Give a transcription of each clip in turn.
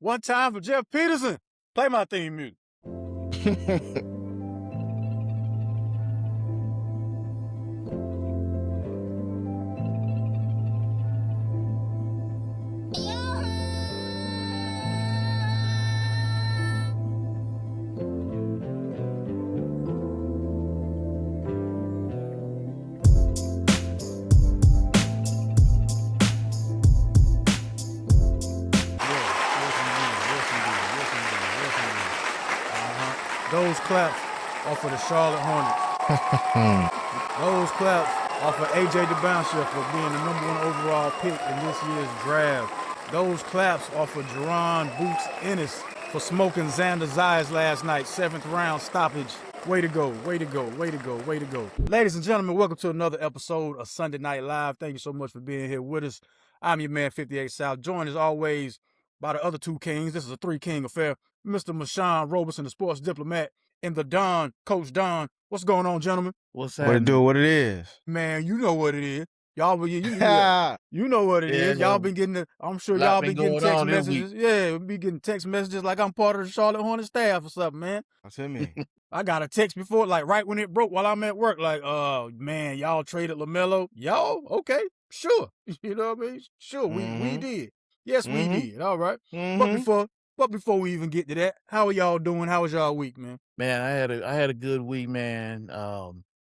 One time for Jeff Peterson. Play my theme music. Those claps are for the Charlotte Hornets. Those claps are for AJ DeBouncer for being the #1 overall pick in this year's draft. Those claps are for Jerron Boots Ennis for smoking Xander Zayas last night, 7th round stoppage. Way to go, way to go, way to go, way to go. Ladies and gentlemen, welcome to another episode of Sunday Night Live. Thank you so much for being here with us. I'm your man, 58 South, joined as always by the other two kings. This is a three-king affair. Mr. Mashawn Roberson, the sports diplomat, and the Don, Coach Don. What's going on, gentlemen? What's What it happening? do? What it is? Man, you know what it is. Y'all, you know what it is. Y'all been getting, I'm sure y'all been getting text messages. Yeah, we be getting text messages like I'm part of the Charlotte Hornets staff or something, man. That's me. I got a text before, like right when it broke while I'm at work, like, man, y'all traded Lamello. Y'all? Okay, sure. You know what I mean? Sure, we did. Yes, we did. All right. But before we even get to that, how are y'all doing? How was y'all week, man? Man, I had a good week, man.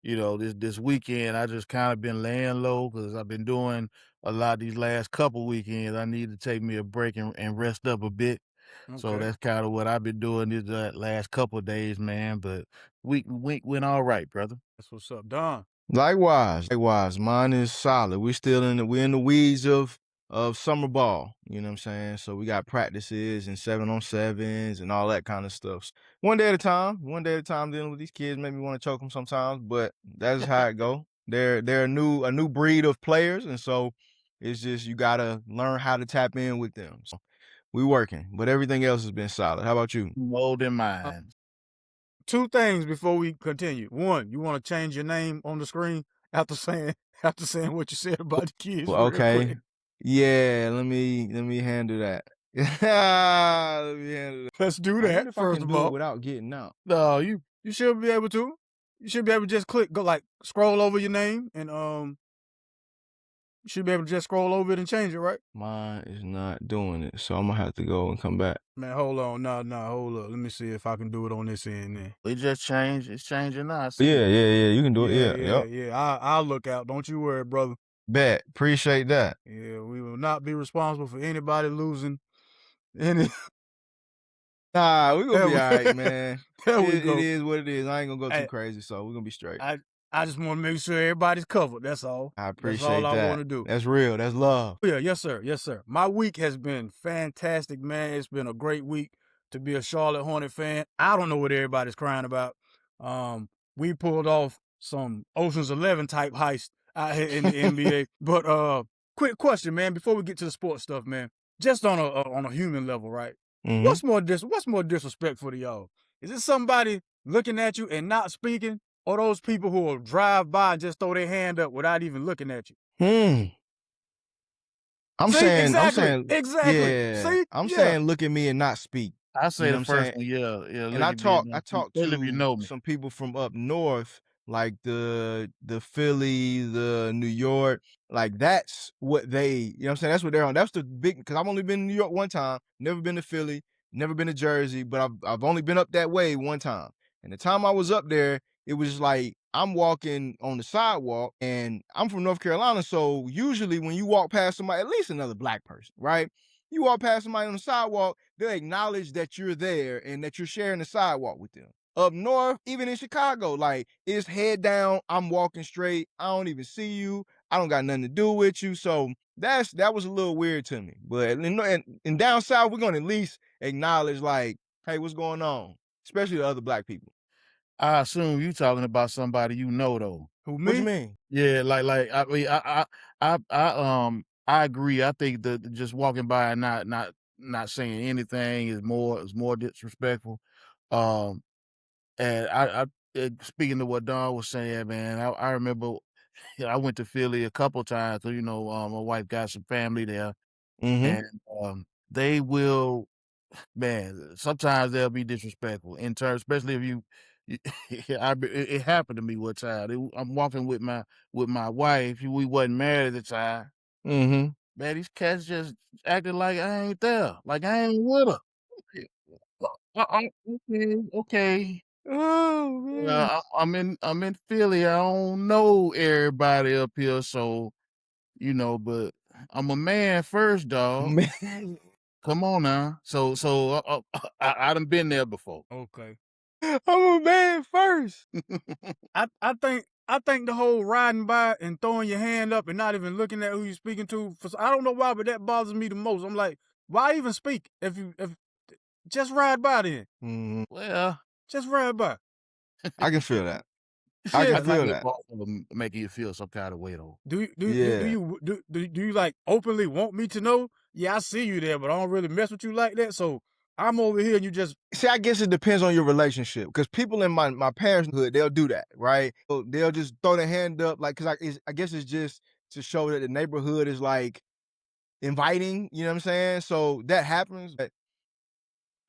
This weekend I just kind of been laying low because I've been doing a lot these last couple weekends. I need to take me a break and rest up a bit. Okay. So that's kind of what I've been doing these last couple of days, man. But week went all right, brother. That's what's up, Don. Likewise. Mine is solid. We're in the weeds of summer ball. You know what I'm saying? So we got practices and 7-on-7s and all that kind of stuff. One day at a time. Dealing with these kids make me want to choke them sometimes, but that's how it go. They're a new breed of players, and so it's just you gotta learn how to tap in with them. So we working, but everything else has been solid. How about you? Molding mine. Two things before we continue. One, you want to change your name on the screen after saying what you said about the kids. Well, okay. Yeah, let me handle that. Let's do that first of all. Without getting out. No, you should be able to. You should be able to just scroll over your name and you should be able to just scroll over it and change it, right? Mine is not doing it, so I'm gonna have to go and come back. Man, hold on. No, hold up. Let me see if I can do it on this end then. It just changed. It's changing now. Yeah. You can do it. Yeah. I'll look out. Don't you worry, brother. Bet. Appreciate that. Yeah, we will not be responsible for anybody losing any. Nah, we're gonna be all right, man. It is what it is. I ain't gonna go too crazy, so we're gonna be straight. I just want to make sure everybody's covered. That's all. I appreciate that. That's all I want to do. That's real. That's love. Yeah, yes, sir. My week has been fantastic, man. It's been a great week to be a Charlotte Hornet fan. I don't know what everybody's crying about. We pulled off some Ocean's 11 type heist out here in the NBA. But quick question, man, before we get to the sports stuff, man. Just on a human level, right? Mm-hmm. What's more disrespectful to y'all? Is it somebody looking at you and not speaking? Or those people who will drive by and just throw their hand up without even looking at you? I'm saying exactly. Yeah. See? I'm saying look at me and not speak. I say the first one, yeah. And I talked to some people from up north, like the Philly, the New York, like that's what they, you know what I'm saying? That's what they're on. That's the big, because I've only been in New York one time, never been to Philly, never been to Jersey, but I've only been up that way one time. And the time I was up there, it was like I'm walking on the sidewalk, and I'm from North Carolina, so usually when you walk past somebody, at least another black person, right? You walk past somebody on the sidewalk, they'll acknowledge that you're there and that you're sharing the sidewalk with them. Up north, even in Chicago, like it's head down, I'm walking straight, I don't even see you, I don't got nothing to do with you. So that was a little weird to me. But and down south, we're gonna at least acknowledge, like, hey, what's going on? Especially the other black people. I assume you talking about somebody you know, though. Who, me? What you mean? Yeah, I mean, I agree. I think that just walking by and not saying anything is more disrespectful. And I speaking to what Don was saying, man, I remember I went to Philly a couple times. So, my wife got some family there, and they will Man, sometimes they'll be disrespectful in terms, especially if you. It happened to me one time. I'm walking with my wife. We wasn't married at the time. Mm-hmm. Man, these cats just acted like I ain't there, like I ain't with her. Okay. Oh man. I'm in Philly. I don't know everybody up here, so but I'm a man first, dog. Man. Come on now. I done been there before. Okay. I'm a man first. I think the whole riding by and throwing your hand up and not even looking at who you're speaking to. I don't know why, but that bothers me the most. I'm like, why even speak if just ride by then? Mm-hmm. Well, just ride by. I can feel that. I can can feel that. Making you feel some kind of way though. Do you like openly want me to know? Yeah, I see you there, but I don't really mess with you like that. So I'm over here and you just see. I guess it depends on your relationship because people in my parents' hood, they'll do that, right? So they'll just throw their hand up, like, because I guess it's just to show that the neighborhood is like inviting. You know what I'm saying? So that happens. But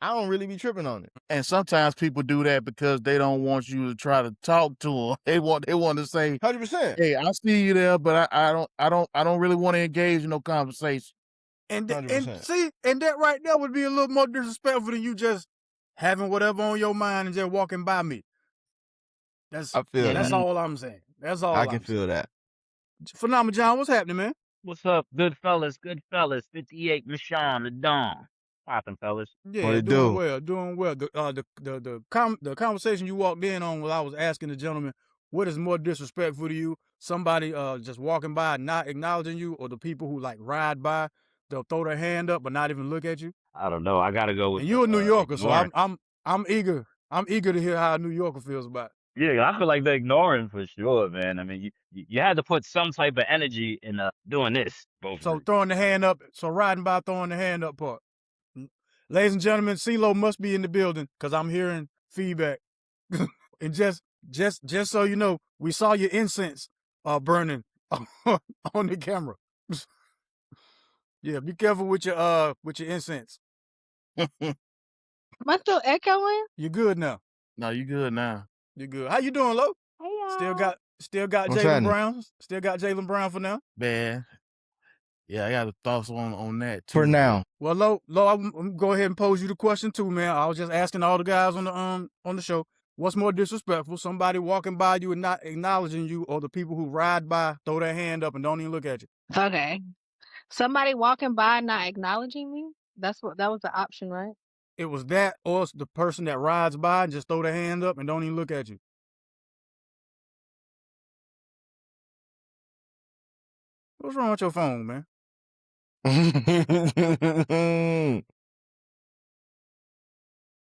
I don't really be tripping on it. And sometimes people do that because they don't want you to try to talk to them. They want to say, 100%. "Hey, I see you there, but I don't really want to engage in no conversation." And that right there would be a little more disrespectful than you just having whatever on your mind and just walking by me. That's all I'm saying. That's all I can feel that. Phenomenal John, what's happening, man? What's up, good fellas? 58 Rashawn, the Dawn. Popping, fellas. Yeah, doing well. The conversation you walked in on while I was asking the gentleman, what is more disrespectful to you? Somebody just walking by not acknowledging you, or the people who like ride by, they'll throw their hand up but not even look at you? I don't know. I gotta go with. And you're a New Yorker, so I'm eager. I'm eager to hear how a New Yorker feels about it. Yeah, I feel like they're ignoring for sure, man. I mean, you had to put some type of energy in doing this. So throwing the hand up, riding by throwing the hand up part. Ladies and gentlemen, CeeLo must be in the building because I'm hearing feedback. And just so you know, we saw your incense burning on the camera. Yeah, be careful with your incense. Am I still echoing? You good now? No, you good now. You good. How you doing, Lo? Hey, y'all. Still got Jaylen Brown. Still got Jaylen Brown for now. Man. Yeah, I got thoughts on that too. For now. Well, Lo, I'm gonna go ahead and pose you the question too, man. I was just asking all the guys on the show, what's more disrespectful? Somebody walking by you and not acknowledging you, or the people who ride by, throw their hand up and don't even look at you? Okay. Somebody walking by not acknowledging me? That was the option, right? It was that, or the person that rides by and just throw their hand up and don't even look at you. What's wrong with your phone, man?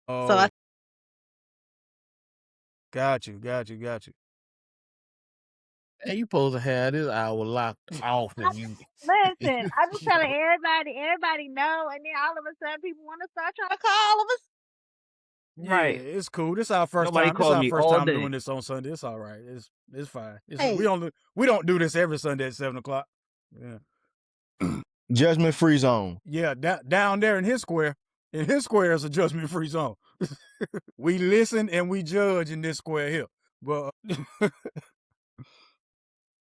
Oh, so got you. Hey, you supposed to have this hour locked off. Listen, I'm just telling everybody know, and then all of a sudden people want to start trying to call us. Right. Yeah, it's cool. This is our first time. This is our first time doing this on Sunday. It's all right. It's fine. We don't do this every Sunday at 7:00. Yeah. Judgment-free zone. Yeah, down there in his square. In his square is a judgment-free zone. We listen and we judge in this square here. But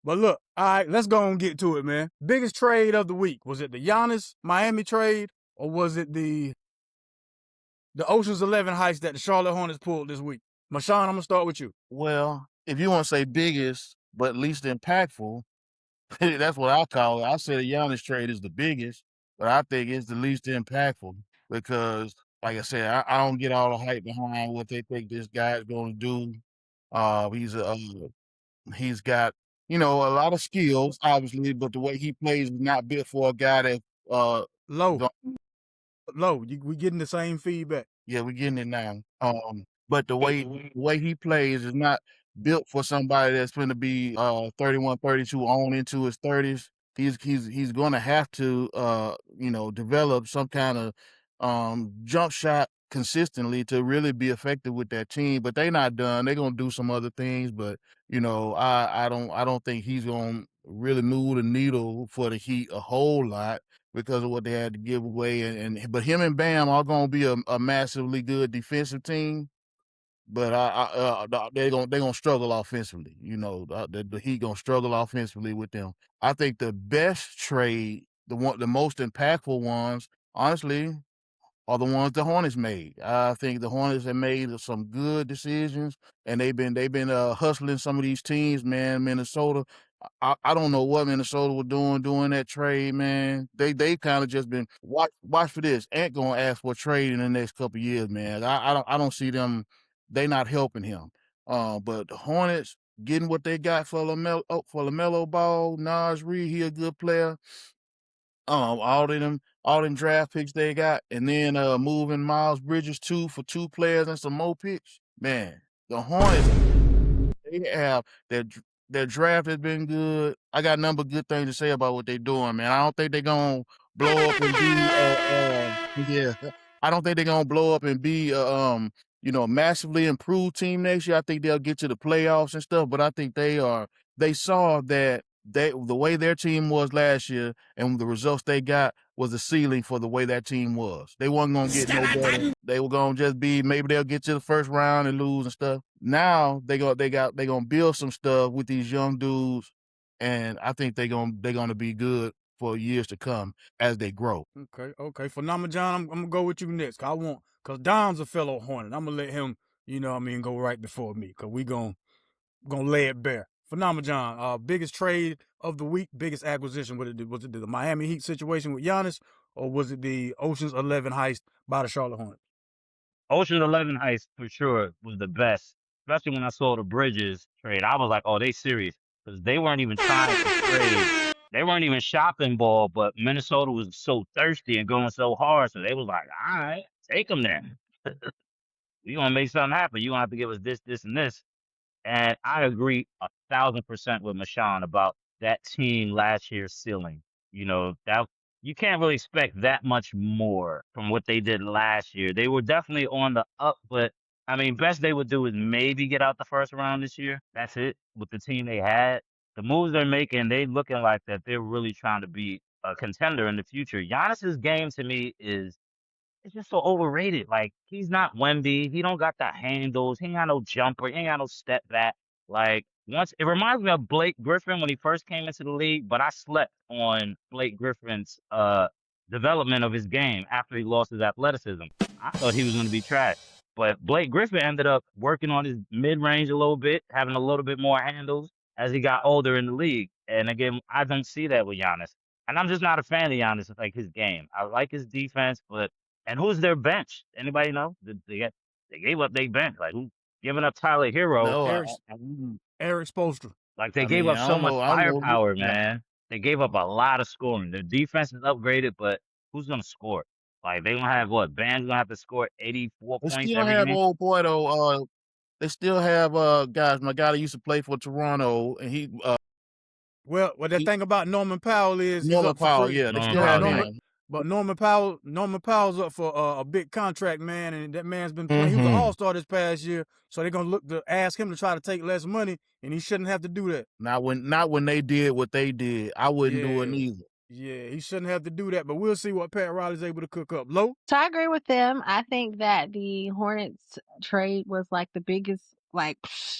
but look, all right, let's go and get to it, man. Biggest trade of the week. Was it the Giannis Miami trade, or was it the Ocean's 11 heist that the Charlotte Hornets pulled this week? Mashawn, I'm gonna start with you. Well, if you want to say biggest but least impactful, that's what I call it. I say the Giannis trade is the biggest, but I think it's the least impactful because, like I said, I don't get all the hype behind what they think this guy is going to do. He's got a lot of skills, obviously, but the way he plays is not built for a guy that Low, we getting the same feedback. Yeah, we're getting it now. But the way he plays is not built for somebody that's going to be 31, 32 on into his 30s. He's going to have to develop some kind of jump shot consistently to really be effective with that team. But they're not done. They're going to do some other things, but I don't think he's going to really move the needle for the Heat a whole lot. because of what they had to give away. But him and Bam are gonna be a massively good defensive team. But they're gonna struggle offensively. You know, the Heat gonna struggle offensively with them. I think the best trade, the most impactful ones, honestly, are the ones the Hornets made. I think the Hornets have made some good decisions, and they've been hustling some of these teams, man. Minnesota, I don't know what Minnesota was doing that trade, man. They kind of just been watch for this. Ant gonna ask for a trade in the next couple of years, man. I don't see them. They not helping him. But the Hornets getting what they got for Lamello Ball, Naj Reid, he a good player. All them draft picks they got, and then moving Miles Bridges for 2 players and some more picks. Man, the Hornets, they have their draft has been good. I got a number of good things to say about what they're doing, man. I don't think they're gonna blow up and be yeah. I don't think they're gonna blow up and be massively improved team next year. I think they'll get to the playoffs and stuff, but I think they saw that the way their team was last year and the results they got was the ceiling for the way that team was. They wasn't gonna get no better. They were gonna just be, maybe they'll get to the first round and lose and stuff. Now they gonna build some stuff with these young dudes, and I think they're gonna be good for years to come as they grow. Okay. Phenomenal John, I'm gonna go with you next. Cause Don's a fellow Hornet. I'm gonna let him, go right before me. Cause we gonna lay it bare. Phenomenal John, biggest trade of the week, biggest acquisition. Was it the Miami Heat situation with Giannis, or was it the Ocean's 11 heist by the Charlotte Hornets? Ocean's 11 heist for sure was the best, especially when I saw the Bridges trade. I was like, oh, they serious, because they weren't even trying to trade. They weren't even shopping ball, but Minnesota was so thirsty and going so hard, so they was like, all right, take them then. We're going to make something happen. You're going to have to give us this, this, and this. And I agree 1,000% with Mashawn about that team last year's ceiling. That you can't really expect that much more from what they did last year. They were definitely on the up, but I mean, best they would do is maybe get out the first round this year. That's it with the team they had. The moves they're making, they looking like that they're really trying to be a contender in the future. Giannis's game to me is it's just so overrated. Like, he's not Wemby. He don't got the handles. He ain't got no jumper. He ain't got no step back. Like, it reminds me of Blake Griffin when he first came into the league, but I slept on Blake Griffin's development of his game after he lost his athleticism. I thought he was going to be trash. But Blake Griffin ended up working on his mid-range a little bit, having a little bit more handles as he got older in the league. And again, I don't see that with Giannis. And I'm just not a fan of Giannis, like his game. I like his defense, but and who's their bench? Anybody know? They gave up their bench. Like, who giving up Tyler Hero? No, Eric Spoelstra. Like, they gave up so much firepower, man. They gave up a lot of scoring. Their defense is upgraded, but who's gonna score? Like, they gonna have what? Band's gonna have to score 84 points every game. They still have old boy though. They still have guys. My guy that used to play for Toronto, and he. Well, the thing about Norman Powell is Norman Powell. Yeah, they still have him. But Norman Powell's up for a big contract, man, and that man's been playing. He was an all-star this past year, so they're gonna look to ask him to try to take less money, and he shouldn't have to do that. Not when they did what they did. I wouldn't do it either. Yeah, he shouldn't have to do that, but we'll see what Pat Riley's able to cook up. Low? So I agree with them. I think that the Hornets trade was like the biggest, like,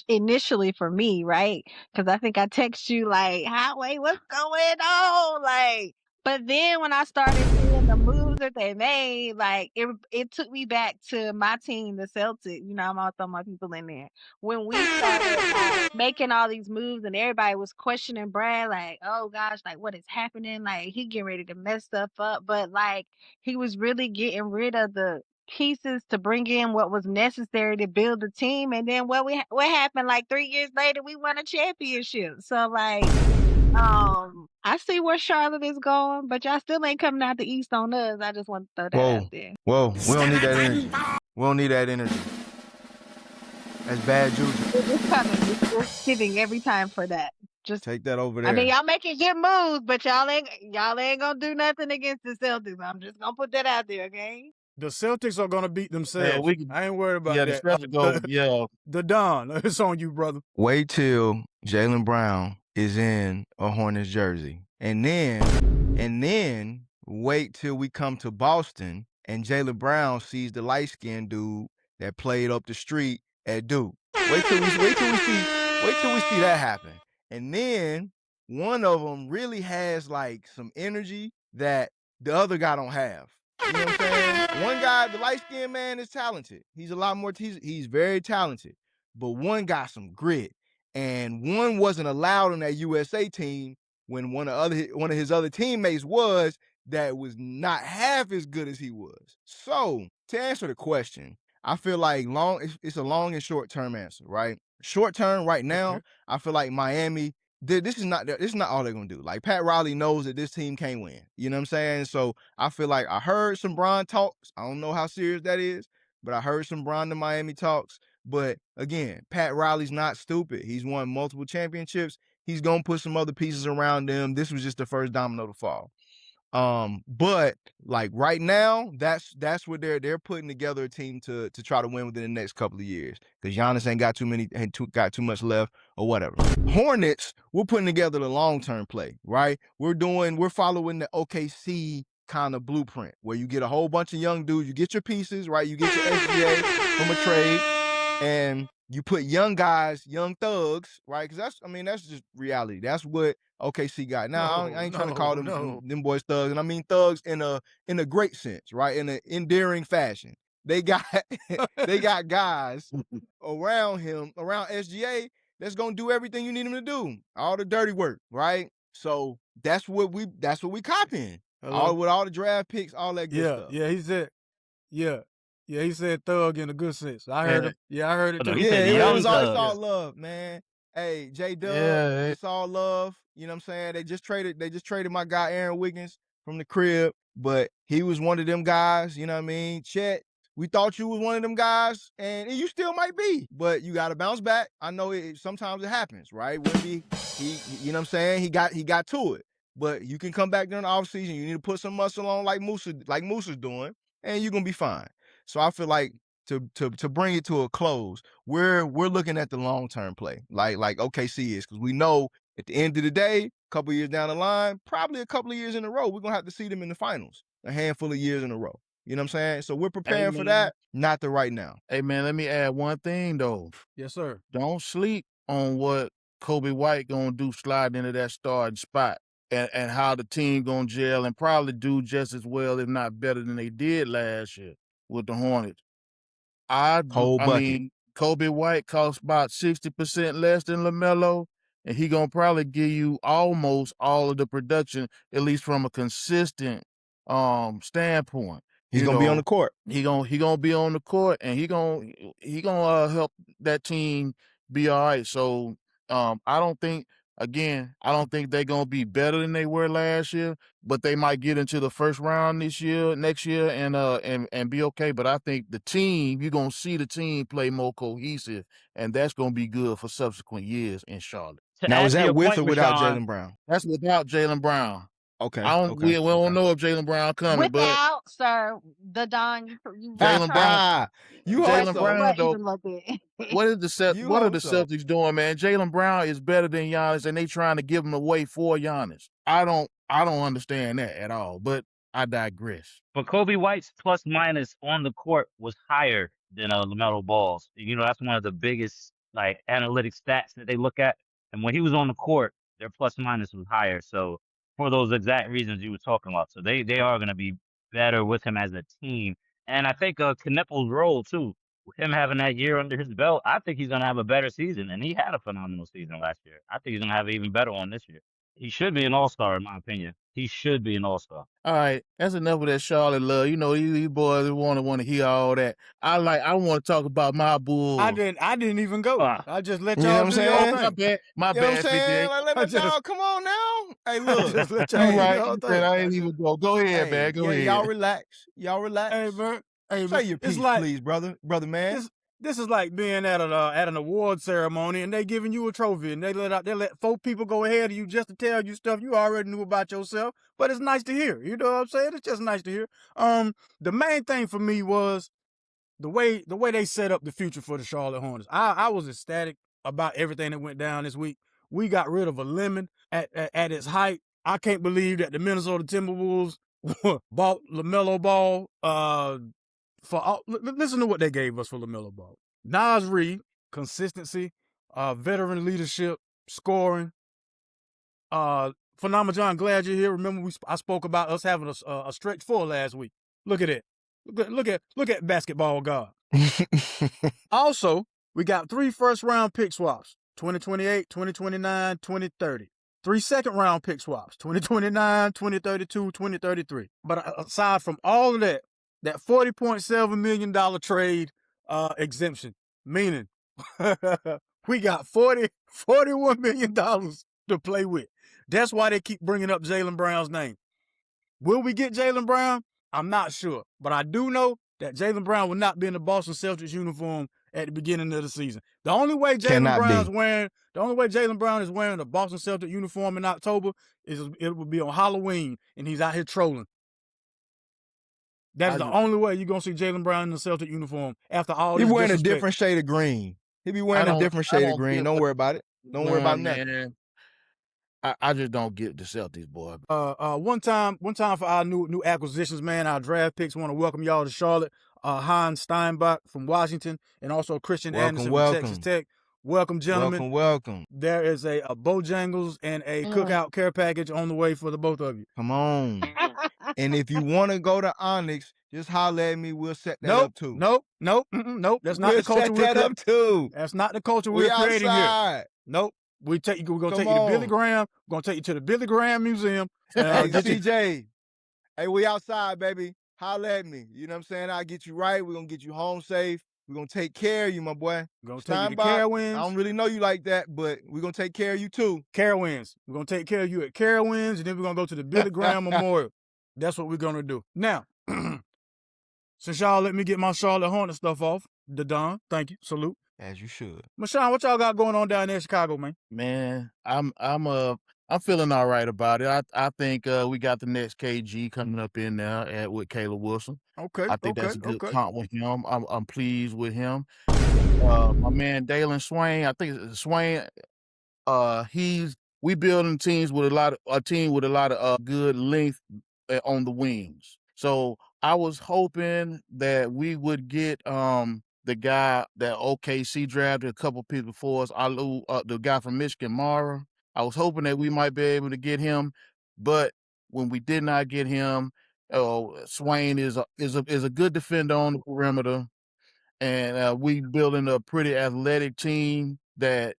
initially for me, right? Because I think I text you like, wait, what's going on? Like, but then when I started seeing the moves that they made, like, it took me back to my team, the Celtics. I'm all throwing my people in there. When we started making all these moves and everybody was questioning Brad, like, oh gosh, like, what is happening? Like, he getting ready to mess stuff up. But like, he was really getting rid of the pieces to bring in what was necessary to build the team. And then what happened, like 3 years later, we won a championship. So like, I see where Charlotte is going, but y'all still ain't coming out the East on us. I just want to throw that out there. Whoa, we don't need that energy. We don't need that energy. That's bad juju. It's coming. We're giving every time for that. Just take that over there. I mean, y'all making good moves, but y'all ain't gonna do nothing against the Celtics. I'm just gonna put that out there, okay? The Celtics are gonna beat themselves. I ain't worried about that. The Celtics go. The Don, it's on you, brother. Wait till Jaylen Brown is in a Hornets jersey, and then wait till we come to Boston and Jaylen Brown sees the light-skinned dude that played up the street at Duke. Wait till we see that happen. And then one of them really has like some energy that the other guy don't have. You know what I'm saying? One guy, the light-skinned man, is talented. He's a lot more, he's very talented. But one got some grit. And one wasn't allowed on that USA team when one of his other teammates was, that was not half as good as he was. So to answer the question, I feel like it's a long and short term answer, right? Short term, right now, I feel like Miami. This is not all they're gonna do. Like Pat Riley knows that this team can't win. You know what I'm saying? So I feel like I heard some Bron talks. I don't know how serious that is, but I heard some Bron to Miami talks. But again, Pat Riley's not stupid. He's won multiple championships. He's gonna put some other pieces around them. This was just the first domino to fall. But like right now, that's what they're putting together a team to try to win within the next couple of years. Because Giannis ain't got too much left or whatever. Hornets, we're putting together the long-term play, right? We're following the OKC kind of blueprint where you get a whole bunch of young dudes, you get your pieces, right? You get your SGA from a trade, and you put young guys, young thugs, right? Because that's just reality. That's what OKC got. Now, I ain't trying to call them boys thugs, and I mean thugs in a great sense, right? In an endearing fashion. They got guys around him, around SGA, that's gonna do everything you need him to do, all the dirty work, right? So that's what we copying. With all the draft picks, all that good stuff. Yeah, he said, he said thug in a good sense. I heard it. Yeah, I heard it too. It was all love, man. Hey, J-Dub, it's all love. You know what I'm saying? They just traded my guy Aaron Wiggins from the crib, but he was one of them guys, you know what I mean? Chet, we thought you was one of them guys, and you still might be, but you got to bounce back. I know sometimes it happens, right? Wemby, he you know what I'm saying? He got to it. But you can come back during the offseason. You need to put some muscle on like Moosa's doing, and you're gonna be fine. So I feel like to bring it to a close, we're looking at the long-term play, like OKC is, because we know at the end of the day, a couple years down the line, probably a couple of years in a row, we're gonna have to see them in the finals, a handful of years in a row. You know what I'm saying? So we're preparing for that, not the right now. Hey man, let me add one thing though. Yes, sir. Don't sleep on what Kobe White gonna do sliding into that starting spot. And how the team gonna gel and probably do just as well, if not better than they did last year with the Hornets. I mean, Kobe White costs about 60% less than Lamello, and he gonna probably give you almost all of the production, at least from a consistent standpoint. He's gonna be on the court. He gonna be on the court, and he gonna help that team be all right. So I don't think they're gonna be better than they were last year, but they might get into the first round next year, and be okay. But I think you're gonna see the team play more cohesive, and that's gonna be good for subsequent years in Charlotte. Now, is that with or without Jaylen Brown? That's without Jaylen Brown. Okay. We don't know if Jaylen Brown coming, without, sir, the Don, you Jaylen Brown. Jaylen Brown, though. What are the Celtics doing, man? Jaylen Brown is better than Giannis, and they trying to give him away for Giannis. I don't understand that at all, but I digress. But Kobe White's plus minus on the court was higher than LaMelo Ball's. You know, that's one of the biggest like analytic stats that they look at. And when he was on the court, their plus minus was higher. So for those exact reasons you were talking about. So they are going to be better with him as a team. And I think Kniple's role, too, with him having that year under his belt, I think he's going to have a better season. And he had a phenomenal season last year. I think he's going to have an even better one this year. He should be an all-star, in my opinion. He should be an all-star. All right, that's enough of that Charlotte love. You know, you boys want to hear all that. I want to talk about my Bulls. I didn't even go. I just let y'all you know what I'm saying? My bad, PJ. Like, let dog, come on now. Hey, look. Just let y'all I ain't even go. Go ahead, man. Go ahead. Y'all relax. Hey, man. Say your piece, please, brother man. This is like being at an award ceremony and they giving you a trophy and they let 4 people go ahead of you just to tell you stuff you already knew about yourself. But it's nice to hear. You know what I'm saying? It's just nice to hear. The main thing for me was the way they set up the future for the Charlotte Hornets. I was ecstatic about everything that went down this week. We got rid of a lemon at its height. I can't believe that the Minnesota Timberwolves bought Lamello Ball. Listen to what they gave us for Lamello Ball. Nas Reed, consistency, veteran leadership, scoring. Phenomenal John, glad you're here. Remember I spoke about us having a stretch 4 last week. Look at it. Look at basketball God. Also, we got 3 first-round pick swaps, 2028, 2029, 2030. 3 second-round pick swaps, 2029, 2032, 2033. But aside from all of that $40.7 million trade exemption, meaning we got $41 million to play with. That's why they keep bringing up Jaylen Brown's name. Will we get Jaylen Brown? I'm not sure. But I do know that Jaylen Brown will not be in the Boston Celtics uniform at the beginning of the season. The only way Jaylen Brown is wearing a Boston Celtics uniform in October is it will be on Halloween, and he's out here trolling. That is the only way you're gonna see Jaylen Brown in the Celtic uniform after all this. He's wearing a different shade of green. He be wearing a different shade of green. Don't worry about it. Don't worry about nothing. I just don't get the Celtics, boy. One time for our new acquisitions, man, our draft picks. Want to welcome y'all to Charlotte. Hans Steinbach from Washington, and also Christian Anderson from Texas Tech. Welcome, gentlemen. Welcome. There is a Bojangles and a cookout care package on the way for the both of you. Come on. And if you want to go to Onyx, just holler at me. We'll set that up too. Nope. That's not the culture we're set that up too. That's not the culture we're creating here. Nope. We're gonna take you to Billy Graham. We're gonna take you to the Billy Graham Museum. Hey, CJ. Hey, we outside, baby. Holler at me. You know what I'm saying? I'll get you right. We're gonna get you home safe. We're gonna take care of you, my boy. We're gonna take you to Carowinds. I don't really know you like that, but we're gonna take care of you too. Carowinds. We're gonna take care of you at Carowinds, and then we're gonna go to the Billy Graham Memorial. That's what we're gonna do. Now, since y'all let me get my Charlotte Hornets stuff off, the Don, thank you. Salute. As you should. Mashawn, what y'all got going on down there in Chicago, man? Man, I'm feeling all right about it. I think we got the next KG coming up in there with Caleb Wilson. Okay. I think that's a good comp with him. I'm pleased with him. My man Dalen Swain, I think Swain, we building teams with a team with a lot of good length on the wings. So I was hoping that we would get the guy that OKC drafted a couple people before us, the guy from Michigan, Mara. I was hoping that we might be able to get him, but when we did not get him, Swain is a good defender on the perimeter, and we building a pretty athletic team that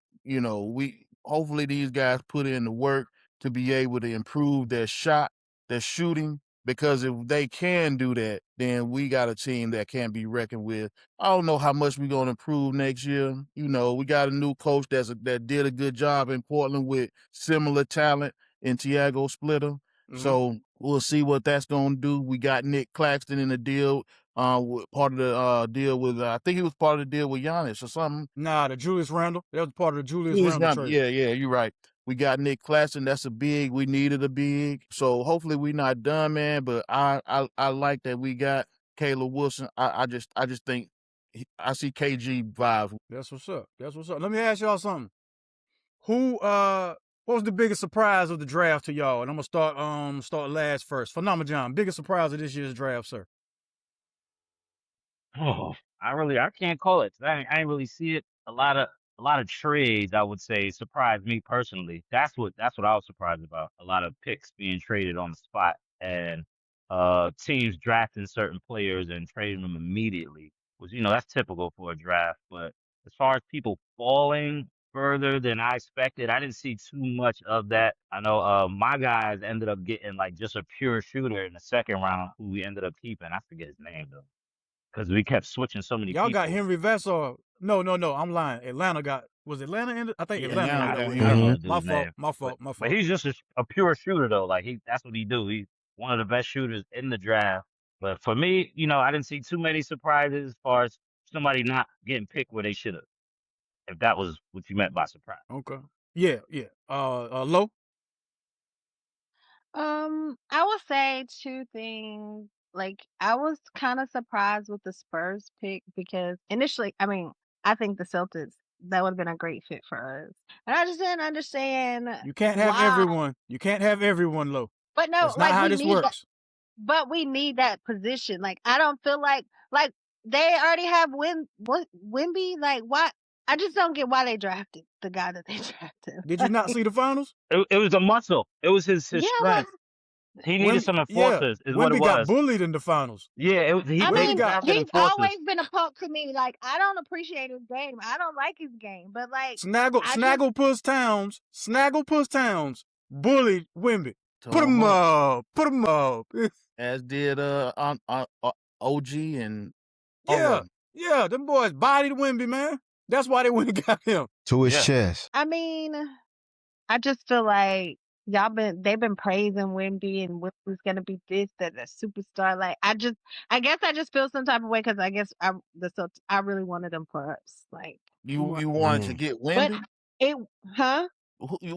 hopefully these guys put in the work to be able to improve their shooting. Because if they can do that, then we got a team that can be reckoned with. I don't know how much we're going to improve next year. We got a new coach that did a good job in Portland with similar talent in Tiago Splitter. Mm-hmm. So we'll see what that's going to do. We got Nick Claxton in the deal, part of the deal with, I think he was part of the deal with Giannis or something. Nah, the Julius Randle. That was part of the Julius Randle trade. Yeah, you're right. We got Nick Claxton. That's a big. We needed a big. So hopefully we're not done, man. But I like that we got Caleb Wilson. I just think I see KG vibe. That's what's up. Let me ask y'all something. What was the biggest surprise of the draft to y'all? And I'm gonna start last first. Phenomenal John, biggest surprise of this year's draft, sir. Oh, I can't call it. I didn't really see it. A lot of trades, I would say, surprised me personally. That's what I was surprised about. A lot of picks being traded on the spot, and teams drafting certain players and trading them immediately. Was that's typical for a draft. But as far as people falling further than I expected, I didn't see too much of that. I know my guys ended up getting like just a pure shooter in the second round, who we ended up keeping. I forget his name though, because we kept switching so many. Y'all people. got Henry Vessar. No, I'm lying. Was Atlanta in it? I think Atlanta. My fault. But he's just a pure shooter though. Like that's what he do. He's one of the best shooters in the draft. But for me, I didn't see too many surprises as far as somebody not getting picked where they should have. If that was what you meant by surprise. Okay. Yeah. Lo? I would say 2 things. Like, I was kind of surprised with the Spurs pick because initially, I think the Celtics, that would have been a great fit for us. And I just didn't understand. You can't have everyone. You can't have everyone, Lo. But no, that's not how this works. but we need that position. Like, I don't feel like they already have Wemby. Like, why? I just don't get why they drafted the guy that they drafted. Did you not see the finals? It was a muscle. It was his Yeah, strength. He needed some enforcers, is what it Wemby got was. bullied in the finals. Yeah, I mean, drafted he's enforcers. always been a punk to me. Like, I don't appreciate his game. I don't like his game. But like, Snagglepuss Towns bullied Wemby. Put him up. As did OG and yeah, them boys bodied Wemby, man. That's why they went and got him. To his chest. I mean, I just feel like they've been praising Wemby and Wemby's gonna be this, that a superstar. Like, I guess I just feel some type of way because I guess I really wanted them for us. Like, you wanted to get Wemby? Who do you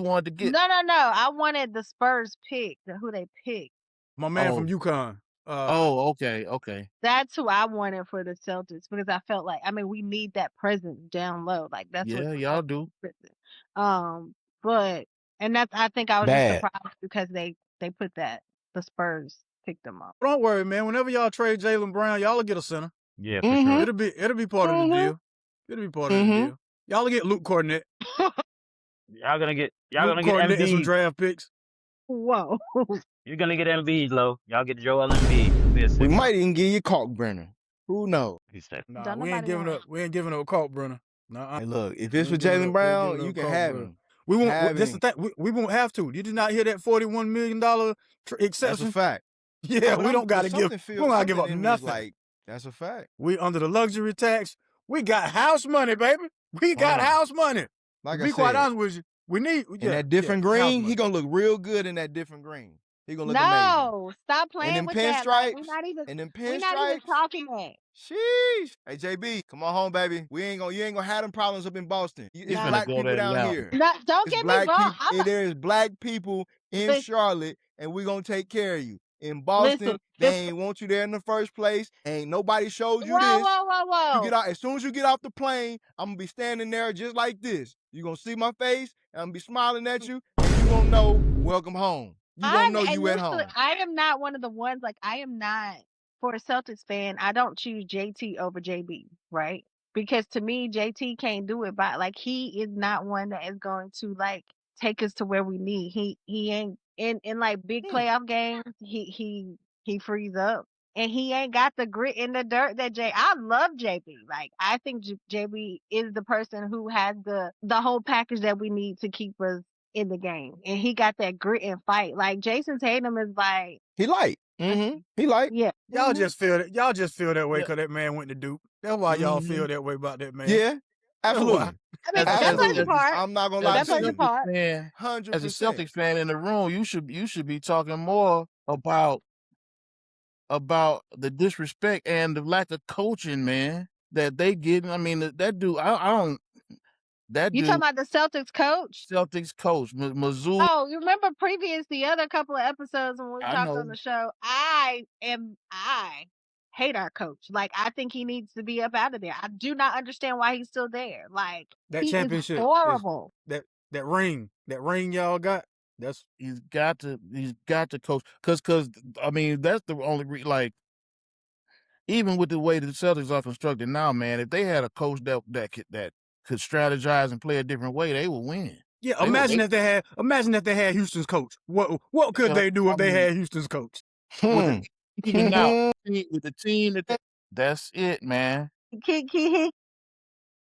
want to get? No. I wanted the Spurs pick, who they picked. My man from UConn. Okay. That's who I wanted for the Celtics because I felt like, I mean, we need that presence down low. Like, that's what y'all do. But I think I was just surprised because they put the Spurs picked them up. Don't worry, man. Whenever y'all trade Jaylen Brown, y'all will get a center. Yeah, for sure. It'll be part of the deal. It'll be part of the deal. Y'all will get Luke Cornett. Y'all gonna get Embiid and some draft picks. Whoa. You're gonna get Embiid, Lo. Y'all get Joel Embiid. We might even give you Kalkbrenner. Who knows? He said, nah, we ain't giving up Kalkbrenner. Nah, hey, look, if it's for Jaylen Brown, you can have him. We won't. That's the thing. We won't have to. You did not hear that $41 million exception. That's a fact. Yeah, we don't gotta give. We don't gotta give up nothing. Like, that's a fact. We under the luxury tax. We got house money, baby. We got house money. Like to be quite honest with you, we need in that different green. He gonna look real good in that different green. He gonna look amazing. No, stop playing with that. Like, we're not even talking that. Sheesh. Hey, JB, come on home, baby. You ain't gonna have them problems up in Boston. It's black people down here. No, don't get me wrong. There is black people in Charlotte, and we gonna take care of you. In Boston, they ain't want you there in the first place. Ain't nobody showed you this. Whoa. You get out, as soon as you get off the plane, I'm gonna be standing there just like this. You're gonna see my face, and I'm gonna be smiling at you, and you gonna know, welcome home. You gonna know you at home. I am not one of the ones, like, I am not, for a Celtics fan, I don't choose JT over JB, right? Because to me, JT can't do it by, like, he is not one that is going to, like, take us to where we need. He ain't in like big playoff games, he frees up. And he ain't got the grit in the dirt that I love JB. Like, I think JB is the person who has the whole package that we need to keep us in the game. And he got that grit and fight. Like, Jason Tatum is like, he light. He light. Yeah. Y'all just feel that. Y'all just feel that way because that man went to Duke. That's why y'all feel that way about that man. Yeah. Absolutely. I mean, that plays a part. I'm not gonna lie to you. 100%. As a Celtics fan in the room, you should be talking more about the disrespect and the lack of coaching, man, that they get. I mean, that dude, I don't. That you dude, talking about the Celtics coach? Celtics coach, Mizzou. Oh, you remember the other couple of episodes when we talked on the show? I hate our coach. Like, I think he needs to be up out of there. I do not understand why he's still there. Like, that he championship is horrible. That ring y'all got. He's got to coach because I mean that's the only like even with the way the Celtics are constructed now, man. If they had a coach that could strategize and play a different way, they would win. Yeah, imagine if they had Houston's coach. What could they do if they had Houston's coach? Even now with the team that's it, man.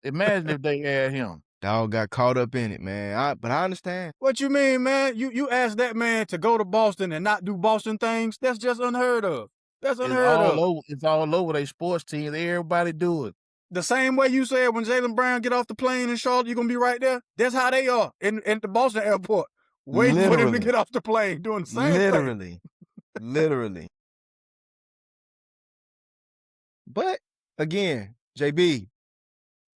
Imagine if they had him. Dog got caught up in it, man. But I understand. What you mean, man? You asked that man to go to Boston and not do Boston things? That's just unheard of. That's unheard of. It's all over their sports team. Everybody do it. The same way you said when Jaylen Brown get off the plane in Charlotte, you're going to be right there. That's how they are in the Boston airport. Waiting for them to get off the plane, doing the same thing. Literally. But, again, JB,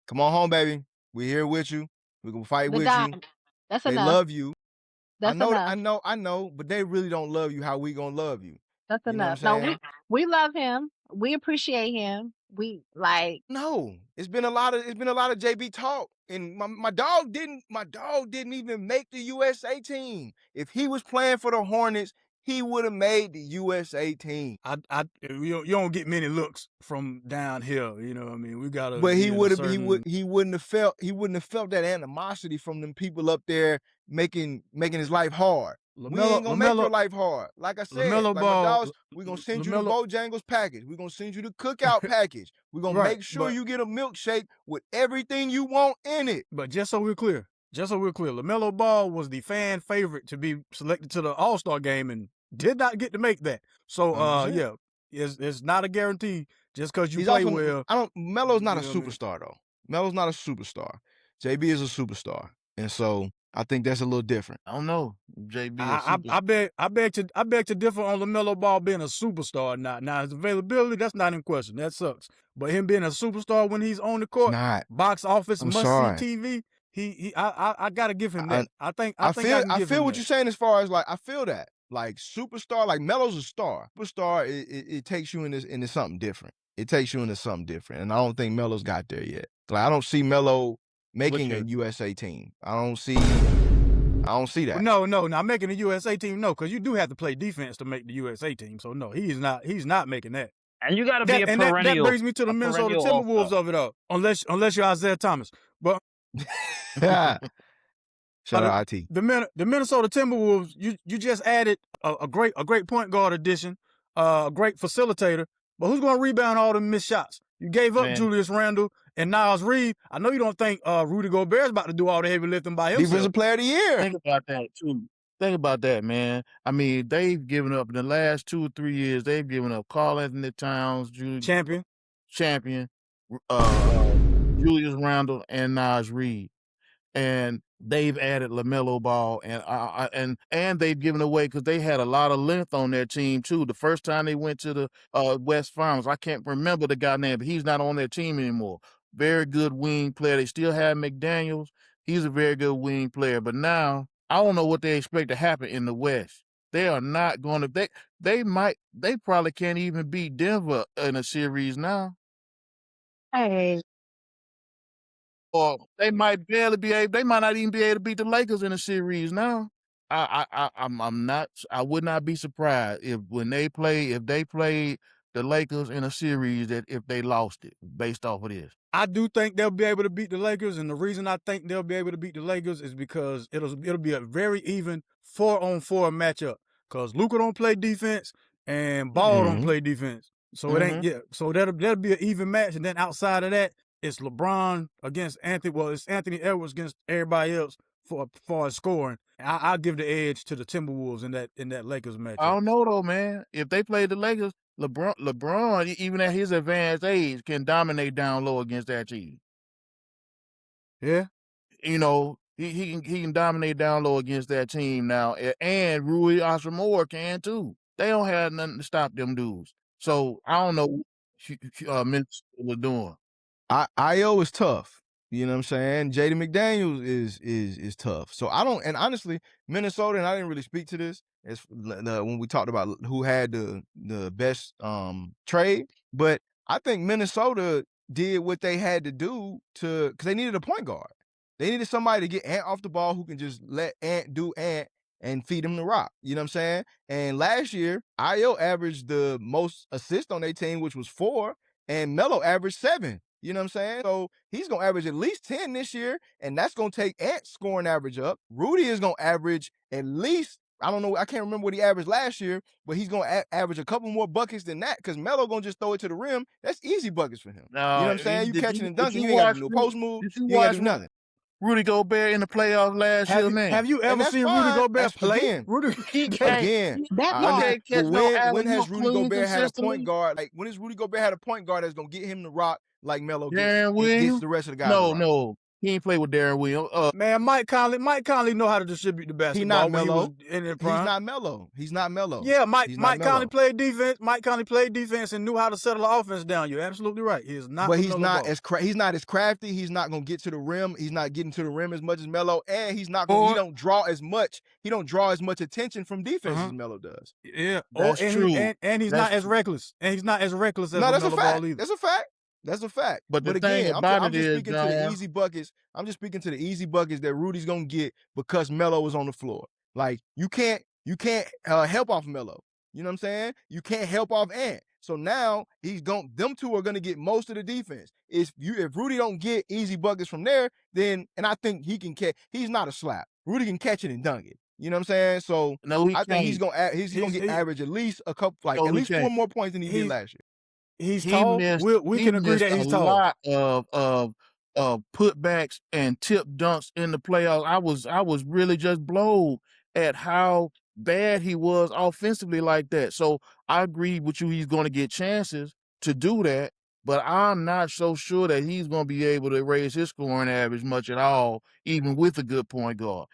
come on home, baby. We're here with you. We're going to fight with you. That's they enough. love you. That's enough. I know, but they really don't love you how we going to love you. That's enough. No, we love him. We appreciate him. We like. No, it's been a lot of JB talk, and my dog didn't even make the USA team. If he was playing for the Hornets, he would have made the USA team. You don't get many looks from down here. You know what I mean? We gotta. But he wouldn't have felt that animosity from them people up there making his life hard. We ain't gonna make your life hard. Like I said, LaMelo like Ball, my dogs, we're gonna send you the Bojangles package. We're gonna send you the cookout package. We're gonna Right, make sure you get a milkshake with everything you want in it. But just so we're clear, LaMelo Ball was the fan favorite to be selected to the All-Star game and did not get to make that. So yeah, it's not a guarantee just because you play well. Melo's not a superstar though. Melo's not a superstar. JB is a superstar, and so I think that's a little different. I don't know. JB. I beg to differ on LaMelo Ball being a superstar or not. Now his availability, that's not in question. That sucks. But him being a superstar when he's on the court, box office, must see TV. I gotta give him that. I feel what you're saying as far as like I feel that. Like superstar, like Melo's a star. Superstar, it takes you into something different. It takes you into something different. And I don't think Melo's got there yet. Like I don't see Melo making a USA team. I don't see that. No, not making the USA team, no, because you do have to play defense to make the USA team. So no, he's not making that. And you gotta be a perennial. That brings me to the Minnesota Timberwolves of it all. Unless you're Isaiah Thomas. But shout out IT. The Minnesota Timberwolves, you just added a great point guard addition, a great facilitator. But who's going to rebound all the missed shots? You gave up Julius Randle and Naz Reid. I know you don't think Rudy Gobert's about to do all the heavy lifting by himself. Defensive Player of the Year. Think about that too. Think about that, man. I mean, they've given up in the last 2 or 3 years. They've given up Karl-Anthony Towns, champion, Julius Randle, and Naz Reid, and they've added LaMelo Ball, and they've given away because they had a lot of length on their team too. The first time they went to the West Finals, I can't remember the guy name, but he's not on their team anymore. Very good wing player. They still have McDaniels. He's a very good wing player, but now I don't know what they expect to happen in the West. They are not going to. They probably can't even beat Denver in a series now. Hey. Or they might barely be able. They might not even be able to beat the Lakers in a series now. I'm not. I would not be surprised if they played the Lakers in a series that if they lost it based off of this. I do think they'll be able to beat the Lakers, and the reason I think they'll be able to beat the Lakers is because it'll be a very even 4-on-4 matchup. Because Luka don't play defense and Ball don't play defense, so it ain't So that'll be an even match, and then outside of that, it's LeBron against Anthony. Well, it's Anthony Edwards against everybody else for far as scoring. I'll give the edge to the Timberwolves in that Lakers matchup. I don't know though, man. If they play the Lakers, LeBron, even at his advanced age, can dominate down low against that team. Yeah, you know he can dominate down low against that team now, and Rui Hachimura can too. They don't have nothing to stop them dudes. So I don't know what Minnesota was doing. IO is tough. You know what I'm saying? Jaden McDaniels is tough. So I don't, and honestly, Minnesota, and I didn't really speak to this when we talked about who had the best trade, but I think Minnesota did what they had to do because they needed a point guard. They needed somebody to get Ant off the ball who can just let Ant do Ant and feed him the rock. You know what I'm saying? And last year, IO averaged the most assists on their team, which was 4, and Melo averaged 7. You know what I'm saying? So he's going to average at least 10 this year, and that's going to take Ant's scoring average up. Rudy is going to average at least, I don't know, I can't remember what he averaged last year, but he's going to average a couple more buckets than that because Melo going to just throw it to the rim. That's easy buckets for him. You know what I'm saying? You catching and dunking, you ain't got to do no post move, you ain't got to do nothing. Rudy Gobert in the playoffs last year, man. Have you ever seen Rudy Gobert play? Again, when has Rudy Gobert had a point guard? Like when has Rudy Gobert had a point guard that's gonna get him the rock like Melo gets the rest of the guys? No, he ain't play with Darren Williams. Man, Mike Conley know how to distribute the basketball. He's not Melo. He's not Melo. Yeah, Mike Conley played defense. Mike Conley played defense and knew how to settle the offense down. You're absolutely right. He is not. But he's not as crafty. He's not gonna get to the rim. He's not getting to the rim as much as Melo, and he's not going. He don't draw as much. He don't draw as much attention from defense as Melo does. Yeah, that's true. And he's not as reckless. And he's not as reckless as that's Melo Ball either. That's a fact. That's a fact. But again, I'm just speaking to the easy buckets. I'm just speaking to the easy buckets that Rudy's gonna get because Melo was on the floor. Like you can't You can't help off Melo. You know what I'm saying? You can't help off Ant. So now them two are gonna get most of the defense. If Rudy don't get easy buckets from there, then and I think he can catch. He's not a slap. Rudy can catch it and dunk it. You know what I'm saying? So No, I think he's gonna get average at least a couple, like at least 4 more points than he did last year. He's tall. We can agree that he's tall. A lot of putbacks and tip dunks in the playoffs. I was really just blown at how bad he was offensively like that. So I agree with you. He's going to get chances to do that, but I'm not so sure that he's going to be able to raise his scoring average much at all, even with a good point guard.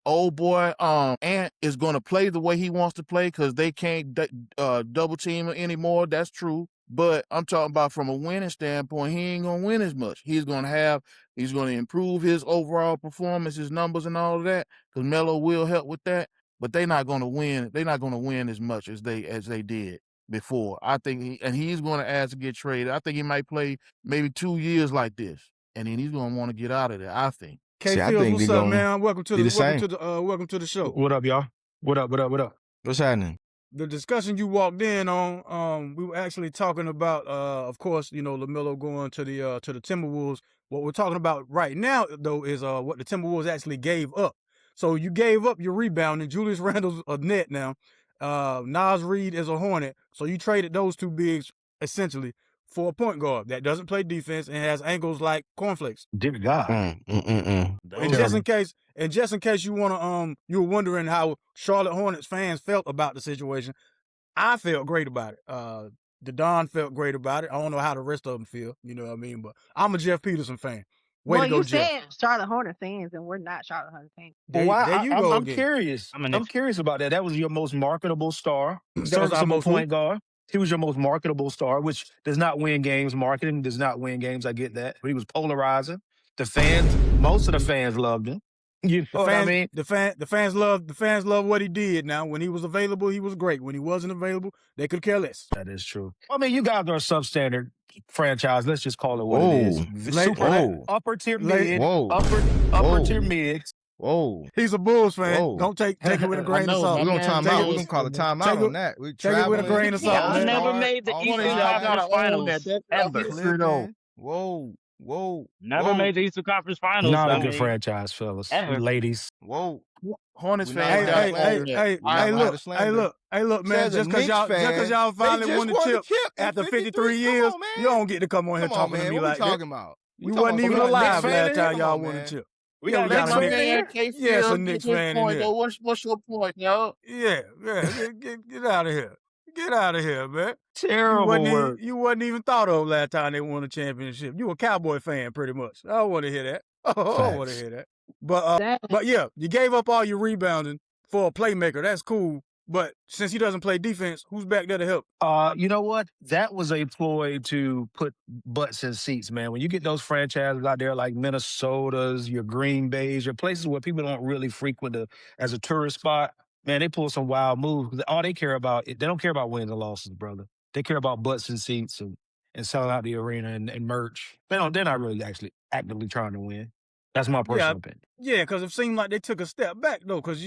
Old boy, Ant is going to play the way he wants to play because they can't double team him anymore. That's true. But I'm talking about from a winning standpoint, he ain't going to win as much. He's going to improve his overall performance, his numbers and all of that, because Melo will help with that. But they're not going to win. They're not going to win as much as they did before. I think he's going to ask to get traded. I think he might play maybe 2 years like this, and then he's going to want to get out of there, I think. K Fields, what's up, man? Welcome to the show. What up, y'all? What up? What's happening? The discussion you walked in on, we were actually talking about, of course, Lamello going to the Timberwolves. What we're talking about right now, though, is what the Timberwolves actually gave up. So you gave up your rebounding. Julius Randle's a net now. Naz Reid is a Hornet. So you traded those two bigs essentially for a point guard that doesn't play defense and has ankles like cornflakes. Dear God. And just in case you were wondering how Charlotte Hornets fans felt about the situation, I felt great about it. The Don felt great about it. I don't know how the rest of them feel, you know what I mean? But I'm a Jeff Peterson fan. Way to go, Jeff. Said Charlotte Hornets fans, and we're not Charlotte Hornets fans. I'm curious. I'm curious about that. That was your most marketable star, serviceable point guard. He was your most marketable star, which does not win games. Marketing does not win games. I get that. But he was polarizing. Most of the fans loved him. You know what I mean? The fans love what he did. Now, when he was available, he was great. When he wasn't available, they could care less. That is true. I mean, you guys are a substandard franchise. Let's just call it what it is. Upper tier mid. Upper tier mid. Whoa. He's a Bulls fan. Whoa. Don't take it with a grain of salt. We're going to time out. We're going to call a timeout on that. Take it with a grain of salt. I never made the Eastern Conference Finals ever. Whoa. Never made the Eastern Conference Finals. Not a good franchise, fellas. Ladies. Whoa. Hornets fans. Hey, look, man. Just because y'all finally won the chip after 53 years, you don't get to come on here talking to me like that. You wasn't even alive last time y'all won the chip. We got a Knicks fan. Yes, a Knicks fan in here. What's your point, yo? Yeah. Get out of here. Get out of here, man. Terrible work. You wasn't even thought of last time they won a championship. You a Cowboy fan, pretty much. I don't want to hear that. I don't want to hear that. But yeah, you gave up all your rebounding for a playmaker. That's cool. But since he doesn't play defense, who's back there to help? You know what? That was a ploy to put butts in seats, man. When you get those franchises out there like Minnesota's, your Green Bay's, your places where people don't really frequent as a tourist spot, man, they pull some wild moves. All they care about, they don't care about wins and losses, brother. They care about butts and seats and selling out the arena and merch. They're not really actually actively trying to win. That's my personal opinion. Yeah, because it seemed like they took a step back, though, because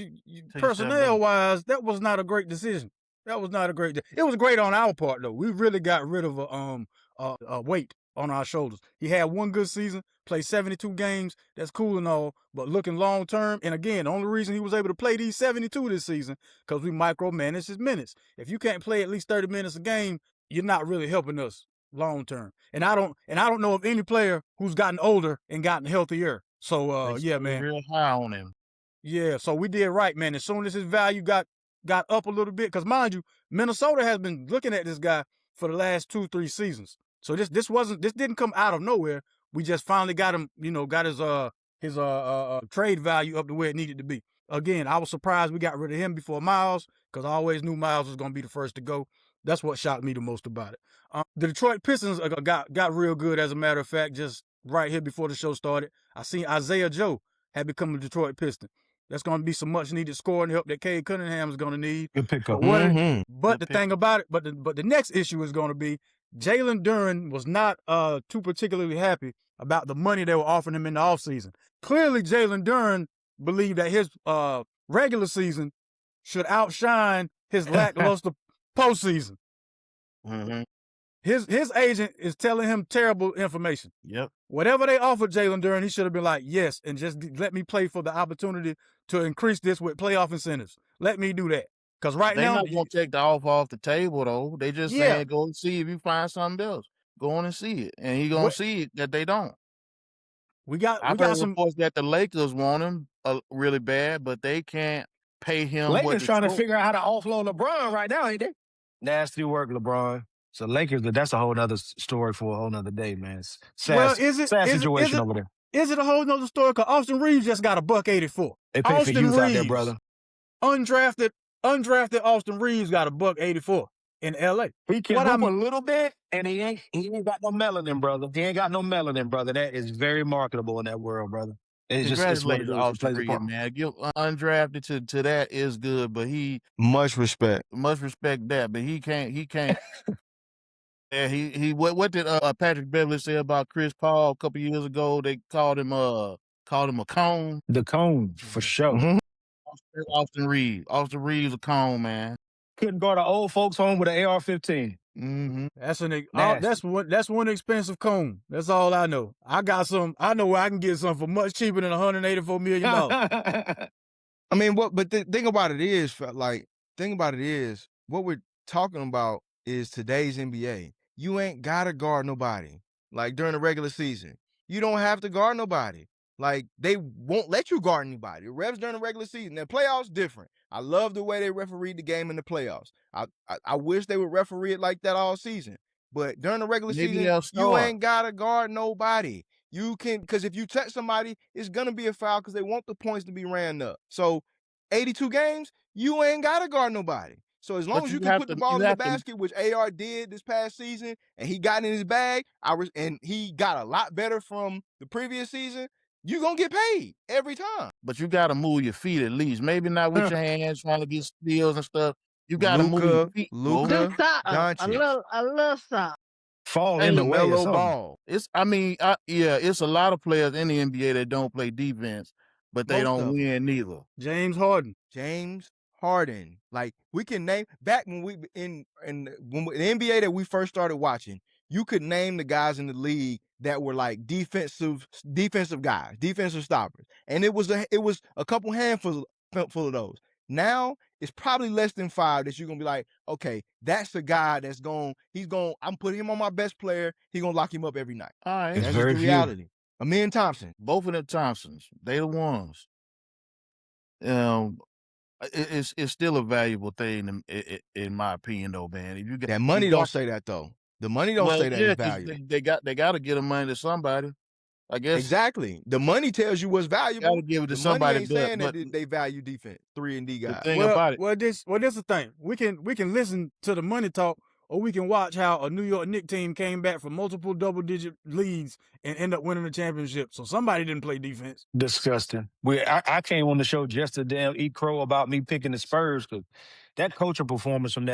personnel-wise, that was not a great decision. It was great on our part, though. We really got rid of a weight on our shoulders. He had one good season, played 72 games. That's cool and all, but looking long-term, and again, the only reason he was able to play these 72 this season, because we micromanaged his minutes. If you can't play at least 30 minutes a game, you're not really helping us long-term. And I don't know of any player who's gotten older and gotten healthier. So, yeah, man. Real high on him. Yeah, so we did right, man. As soon as his value got up a little bit, because mind you, Minnesota has been looking at this guy for the last 2-3 seasons. So this didn't come out of nowhere. We just finally got him, got his trade value up to where it needed to be. Again, I was surprised we got rid of him before Miles, because I always knew Miles was going to be the first to go. That's what shocked me the most about it. The Detroit Pistons got real good, as a matter of fact, just right here before the show started. I seen Isaiah Joe had become a Detroit Piston. That's going to be some much needed scoring help that Cade Cunningham is going to need. Good pickup. But the thing about it, but the next issue is going to be Jalen Duren was not too particularly happy about the money they were offering him in the offseason. Clearly, Jalen Duren believed that his regular season should outshine his lackluster postseason. Mm-hmm. His agent is telling him terrible information. Yep. Whatever they offered Jalen Duren, he should have been like, yes, and just let me play for the opportunity to increase this with playoff incentives. Let me do that. Because right now, they're not gonna take the offer off the table though. They just saying go and see if you find something else. Go on and see it, and he gonna see it that they don't. I've heard reports that the Lakers want him really bad, but they can't pay him. Lakers trying to figure out how to offload LeBron right now, ain't they? Nasty work, LeBron. So Lakers, that's a whole nother story for a whole nother day, man. Sad situation over there. Is it a whole nother story? Because Austin Reeves just got $184. They pay for youth out there, brother. Undrafted Austin Reeves got $184 in LA. He can hoop a little bit, and he ain't got no melanin, brother. He ain't got no melanin, brother. That is very marketable in that world, brother. Congratulations, Austin Reeves, man. Give undrafted to that is good, but he much respect that, but he can't. Yeah, he what did Patrick Beverly say about Chris Paul a couple years ago? They called him a cone. The cone for sure. Mm-hmm. Austin Reeves a cone, man. Couldn't go to old folks home with an AR-15. Mm-hmm. That's one expensive cone. That's all I know. I know where I can get some for much cheaper than $184 million. I mean, but the thing about it is, what we're talking about is today's NBA. You ain't gotta guard nobody. Like during the regular season, you don't have to guard nobody. Like they won't let you guard anybody. The refs during the regular season. The playoffs different. I love the way they referee the game in the playoffs. I wish they would referee it like that all season. But during the regular season, you ain't gotta guard nobody. You can, because if you touch somebody, it's gonna be a foul because they want the points to be ran up. So 82 games, you ain't gotta guard nobody. So as long as you can put the ball in the basket, which AR did this past season, and he got in his bag, and he got a lot better from the previous season, you're going to get paid every time. But you got to move your feet at least. Maybe not with your hands trying to get steals and stuff. You got to move your feet. Luka, a little something. Fall in the Lamello ball. It's a lot of players in the NBA that don't play defense, but they don't win neither. James Harden. Like we can name back when we in the NBA that we first started watching, you could name the guys in the league that were like defensive guys, defensive stoppers, and it was a couple handfuls of those. Now it's probably less than 5 that you're gonna be like, okay, that's the guy I'm putting him on my best player. He's gonna lock him up every night. All right, that's just the reality. Amen Thompson, both of them Thompsons, they the ones. It's still a valuable thing in my opinion, though, man. If you got that money, don't say that though. The money don't say that it's valuable. They got to get the money to somebody. I guess exactly. The money tells you what's valuable. Got to give it to somebody. Money ain't saying that they value defense, 3-and-D guys. The thing about it. Well, this is the thing. We can listen to the money talk, or we can watch how a New York Knicks team came back from multiple double-digit leads and end up winning the championship. So somebody didn't play defense. Disgusting. I came on the show just to damn eat crow about me picking the Spurs because that coaching performance from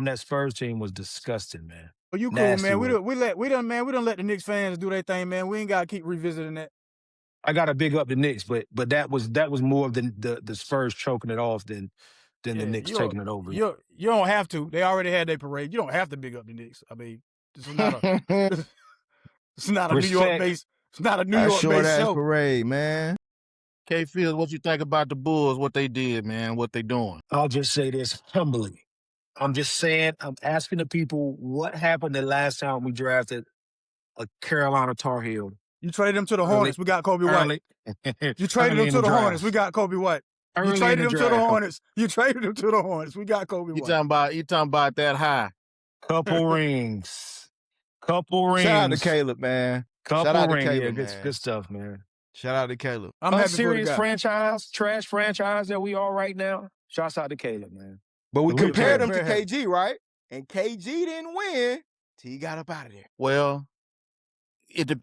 that Spurs team was disgusting, man. Well, you cool, man. We done let the Knicks fans do their thing, man. We ain't gotta keep revisiting that. I gotta big up the Knicks, but that was more than the Spurs choking it off than the Knicks taking it over. You don't have to. They already had their parade. You don't have to big up the Knicks. I mean, this is not a it's not a New York based. It's not a New York based show. Parade, man. K Fields, what you think about the Bulls? What they did, man? What they doing? I'll just say this humbly. I'm just saying, I'm asking the people what happened the last time we drafted a Carolina Tar Heel. You traded him to the Hornets. We got Kobe White. You traded him to the Hornets. We got Kobe White. You traded him to the Hornets. You traded him to the Hornets. We got Kobe White. You talking about that high? Couple rings. Shout out to Caleb, man. Couple rings. Yeah, good stuff, man. Shout out to Caleb. I'm happy serious franchise, trash franchise that we are right now. Shouts out to Caleb, man. But we compared him to KG, right? And KG didn't win till he got up out of there. Well,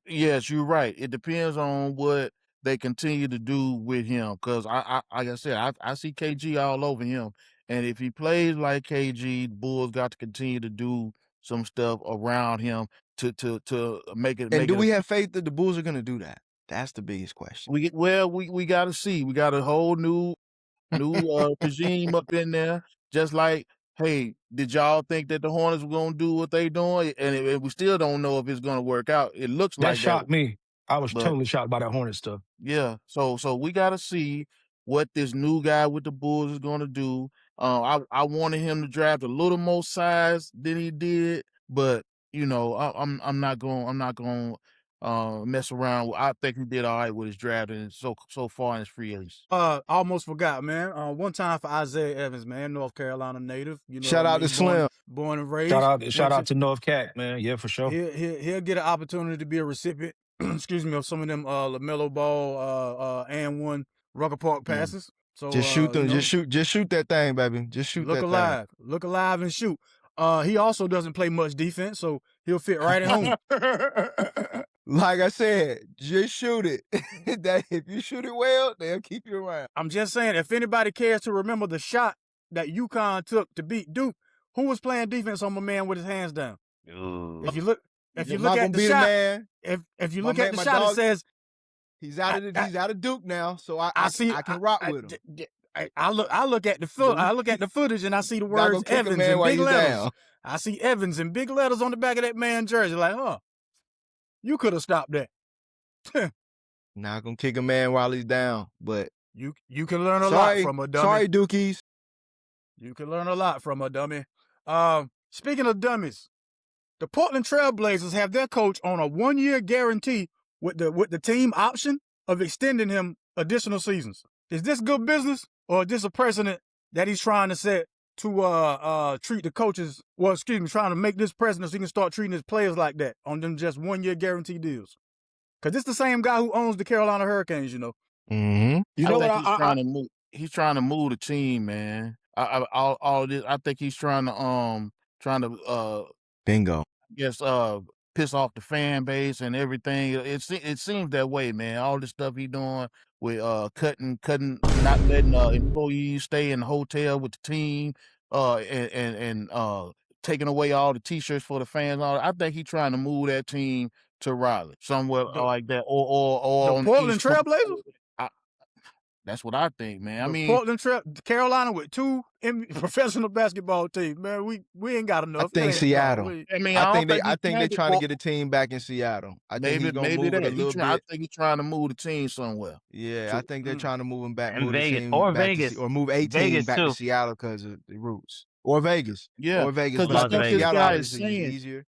yes, you're right. It depends on what they continue to do with him. Because like I said, I see KG all over him. And if he plays like KG, the Bulls got to continue to do some stuff around him to make it. And do we have faith that the Bulls are going to do that? That's the biggest question. We got to see. We got a whole new new regime up in there. Just like, hey, did y'all think that the Hornets were gonna do what they doing? And we still don't know if it's gonna work out. It looks That like that, shocked me. I was but totally shocked by that Hornet stuff. yeah. So we gotta see what this new guy with the Bulls is gonna do. I wanted him to draft a little more size than he did, but I'm not going mess around. I think he did all right with his drafting so far in his free agency. Almost forgot, man. One time for Isaiah Evans, man, North Carolina native. Shout out to Slim. Born and raised. Shout out to North Cat, man. Yeah, for sure. He'll get an opportunity to be a recipient, excuse me, of some of them Lamello Ball and one Rucker Park passes. So just shoot them. Just shoot that thing, baby. Just shoot that thing. Look alive and shoot. He also doesn't play much defense, so he'll fit right at home. Like I said, just shoot it. That if you shoot it well, they'll keep you around. I'm just saying, if anybody cares to remember the shot that UConn took to beat Duke, who was playing defense on my man with his hands down? Ooh. If you look at the shot, if you look at the shot, it says he's out of Duke now, so I can rock with him. I look at the footage and I see the words Evans in big letters. I see Evans in big letters on the back of that man's jersey. Like, you could have stopped that. Not gonna kick a man while he's down, but you can learn a lot from a dummy. Sorry, Dookies. You can learn a lot from a dummy. Speaking of dummies, the Portland Trailblazers have their coach on a 1-year guarantee with the team option of extending him additional seasons. Is this good business, or is this a precedent that he's trying to set to treat the coaches? Well, excuse me, trying to make this precedent so he can start treating his players like that on them just 1-year guarantee deals. Because it's the same guy who owns the Carolina Hurricanes, you know. Mm-hmm. You know what? He's trying to move the team, man. All this. I think he's trying to bingo. Yes, piss off the fan base and everything. It seems that way, man. All the stuff he doing with cutting, not letting employees stay in the hotel with the team, and taking away all the T-shirts for the fans. I think he's trying to move that team to Raleigh, somewhere like that, or the Portland Trailblazers. That's what I think, man. Portland Carolina with 2 professional basketball teams, man. We ain't got enough. I think Seattle. I think they're trying to get a team back in Seattle. I think he's gonna move it a little bit. I think he's trying to move the team somewhere. Yeah, I think they're trying to move him back, move Vegas, or move a team back to Seattle because of the roots, or Vegas, or Vegas. But I think Seattle is easier,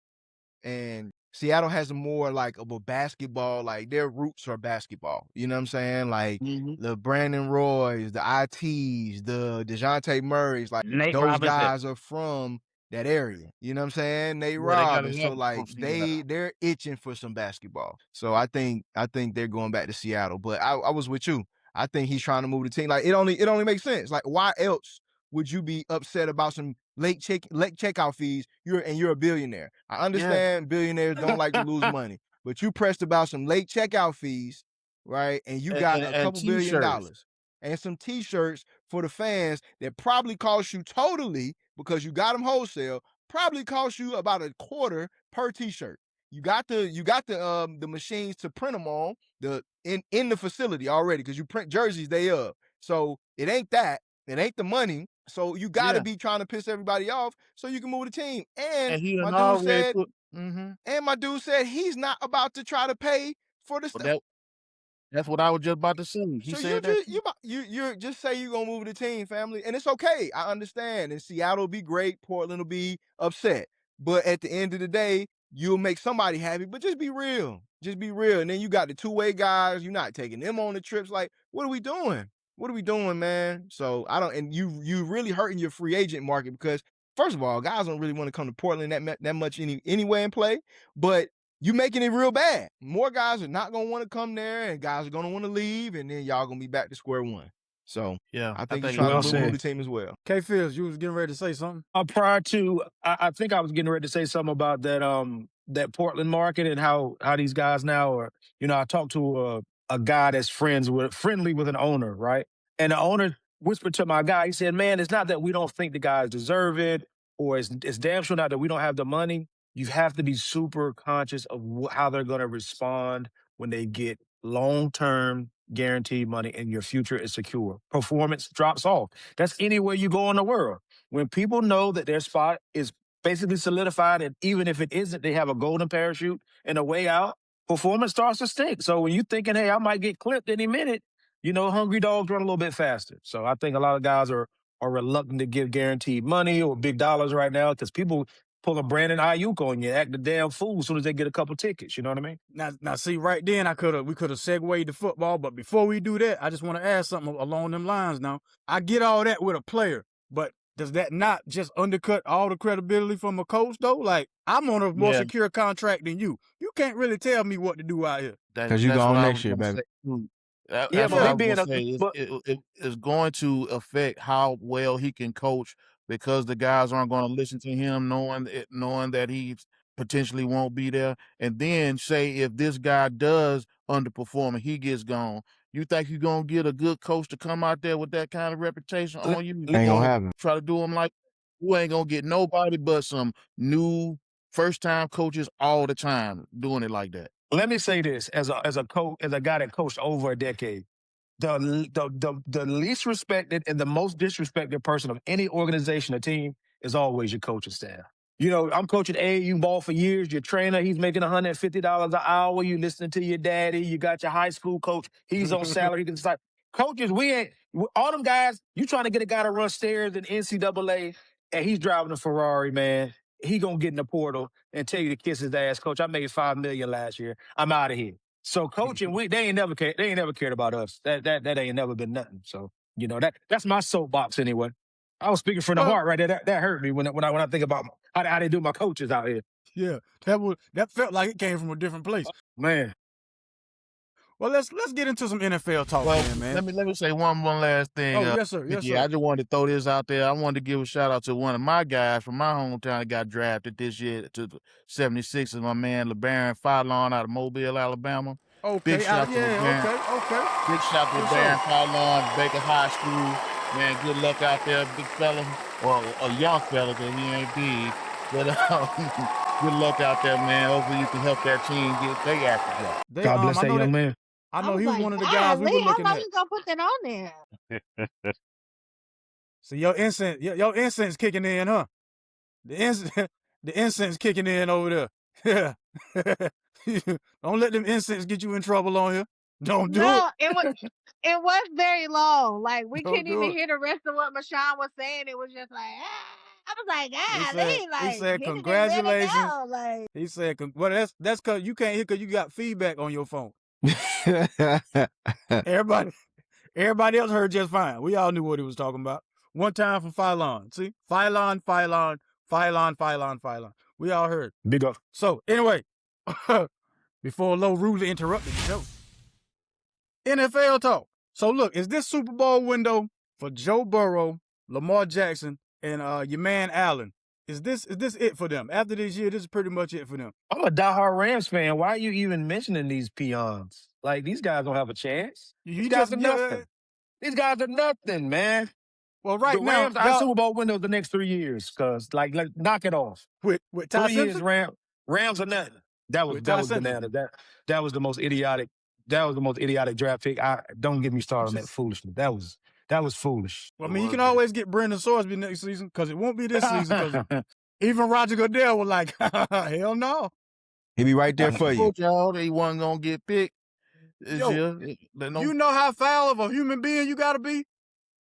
and Seattle has more like of a basketball, like their roots are basketball. You know what I'm saying? Like the Brandon Roys, the ITs, the DeJounte Murrays, like Nate those Robinson. guys are from that area. You know what I'm saying? Nate Robinson. So like they're itching for some basketball. So I think they're going back to Seattle. But I was with you. I think he's trying to move the team. Like it only makes sense. Like why else would you be upset about some late checkout fees? You're a billionaire. I understand billionaires don't like to lose money, but you pressed about some late checkout fees, right? And you got a couple $1 billion and some T-shirts for the fans that probably cost you totally, because you got them wholesale, probably cost you about $0.25 per T-shirt. You got the machines to print them on in the facility already, because you print jerseys day of. So it ain't that. It ain't the money. So you got to be trying to piss everybody off so you can move the team. And my dude said he's not about to try to pay for the stuff. That's what I was just about to say. He said that. You just say you're gonna move the team, family, and it's okay. I understand. And Seattle will be great. Portland will be upset. But at the end of the day, you'll make somebody happy. But just be real. Just be real. And then you got the two-way guys. You're not taking them on the trips. Like, what are we doing? What are we doing, man? So and you really hurting your free agent market, because first of all, guys don't really want to come to Portland that much anyway and play, but you making it real bad. More guys are not going to want to come there, and guys are going to want to leave, and then y'all going to be back to square one. So I think you're trying to move the team as well. K. Fields, you was getting ready to say something? Prior to, I think I was getting ready to say something about that Portland market and how these guys now are, I talked to a guy that's friendly with an owner, right? And the owner whispered to my guy, he said, man, it's not that we don't think the guys deserve it, or it's damn sure not that we don't have the money. You have to be super conscious of how they're going to respond when they get long-term guaranteed money and your future is secure. Performance drops off. That's anywhere you go in the world. When people know that their spot is basically solidified, and even if it isn't, they have a golden parachute and a way out, performance starts to stink. So when you're thinking, hey, I might get clipped any minute, hungry dogs run a little bit faster. So I think a lot of guys are reluctant to give guaranteed money or big dollars right now because people pull a Brandon Ayuk on you, act a damn fool as soon as they get a couple tickets. You know what I mean? Now, see, right then we could have segued to football, but before we do that, I just want to add something along them lines. Now, I get all that with a player, but does that not just undercut all the credibility from a coach though? Like, I'm on a more secure contract than you. You can't really tell me what to do out here. Because you go on next year, baby. That's what I was going to say. It's going to affect how well he can coach because the guys aren't going to listen to him, knowing that he potentially won't be there. And then say if this guy does underperform and he gets gone, you think you're going to get a good coach to come out there with that kind of reputation on you? Ain't going to happen. Try to do him like you ain't going to get nobody but some new first-time coaches all the time doing it like that. Let me say this as a coach, as a guy that coached over a decade, the least respected and the most disrespected person of any organization or team is always your coaching staff. I'm coaching AAU ball for years. Your trainer, he's making $150 an hour. You listening to your daddy. You got your high school coach. He's on salary. He can decide. Coaches, all them guys, you trying to get a guy to run stairs in NCAA, and he's driving a Ferrari, man. He gonna get in the portal and tell you to kiss his ass, coach. I made $5 million last year. I'm out of here. So coaching, they ain't never cared about us. That ain't never been nothing. So that's my soapbox anyway. I was speaking from the heart right there. That hurt me when I think about how they do my coaches out here. Yeah, that felt like it came from a different place, man. Well, let's get into some NFL talk, man. Let me say one last thing. Yes, sir. Yes, sir. I just wanted to throw this out there. I wanted to give a shout out to one of my guys from my hometown that got drafted this year to the 76ers, my man LeBaron Fallon out of Mobile, Alabama. Okay. Big shout to LeBaron. Okay. Big shout to LeBaron Fallon, Baker High School. Man, good luck out there, big fella. Well, a young fella, because he ain't big. But good luck out there, man. Hopefully you can help that team get their ass together. God bless that young man. I know he was one of the guys we were looking at. You gonna put that on there? See, your incense kicking in, huh? The incense kicking in over there. Yeah. Don't let them incense get you in trouble on here. Don't do it. It was very long. Like we couldn't even hear the rest of what Mashawn was saying. It was just like, I was like, he said congratulations. He said, well, that's because you can't hear because you got feedback on your phone. Everybody else heard just fine. We all knew what he was talking about. One time for Phylon. See? Phylon. We all heard. Big up. So, anyway, before Low rudely interrupted the show, NFL talk. So, look, is this Super Bowl window for Joe Burrow, Lamar Jackson, and your man Allen? Is this it for them? After this year, this is pretty much it for them. I'm a diehard Rams fan. Why are you even mentioning these peons? Like, these guys don't have a chance. These guys are nothing. These guys are nothing, man. Well, right now, Rams, our Super Bowl window the next 3 years, cause like knock it off. With Ty 3 years, Rams are nothing. That was bananas. That was the most idiotic. That was the most idiotic draft pick. Don't get me started on that foolishness. That was foolish. Well, I mean, you can always get Brendan Sorsby next season because it won't be this season. Even Roger Goodell was like, hell no. He'll be right there for you. He wasn't going to get picked. You know how foul of a human being you got to be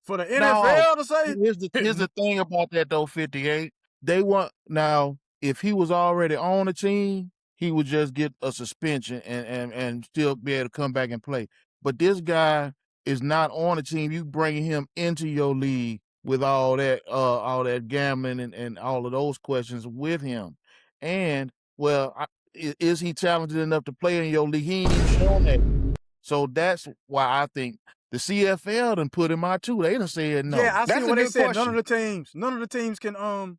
for the NFL to say? Here's the thing about that, though, 58. Now, if he was already on the team, he would just get a suspension and still be able to come back and play. But this guy is not on the team. You bringing him into your league with all that gambling and all of those questions with him. And, is he talented enough to play in your league? He ain't even shown that. So that's why I think the CFL done put him out too. They done said no. Yeah, I see what they said. None of the teams can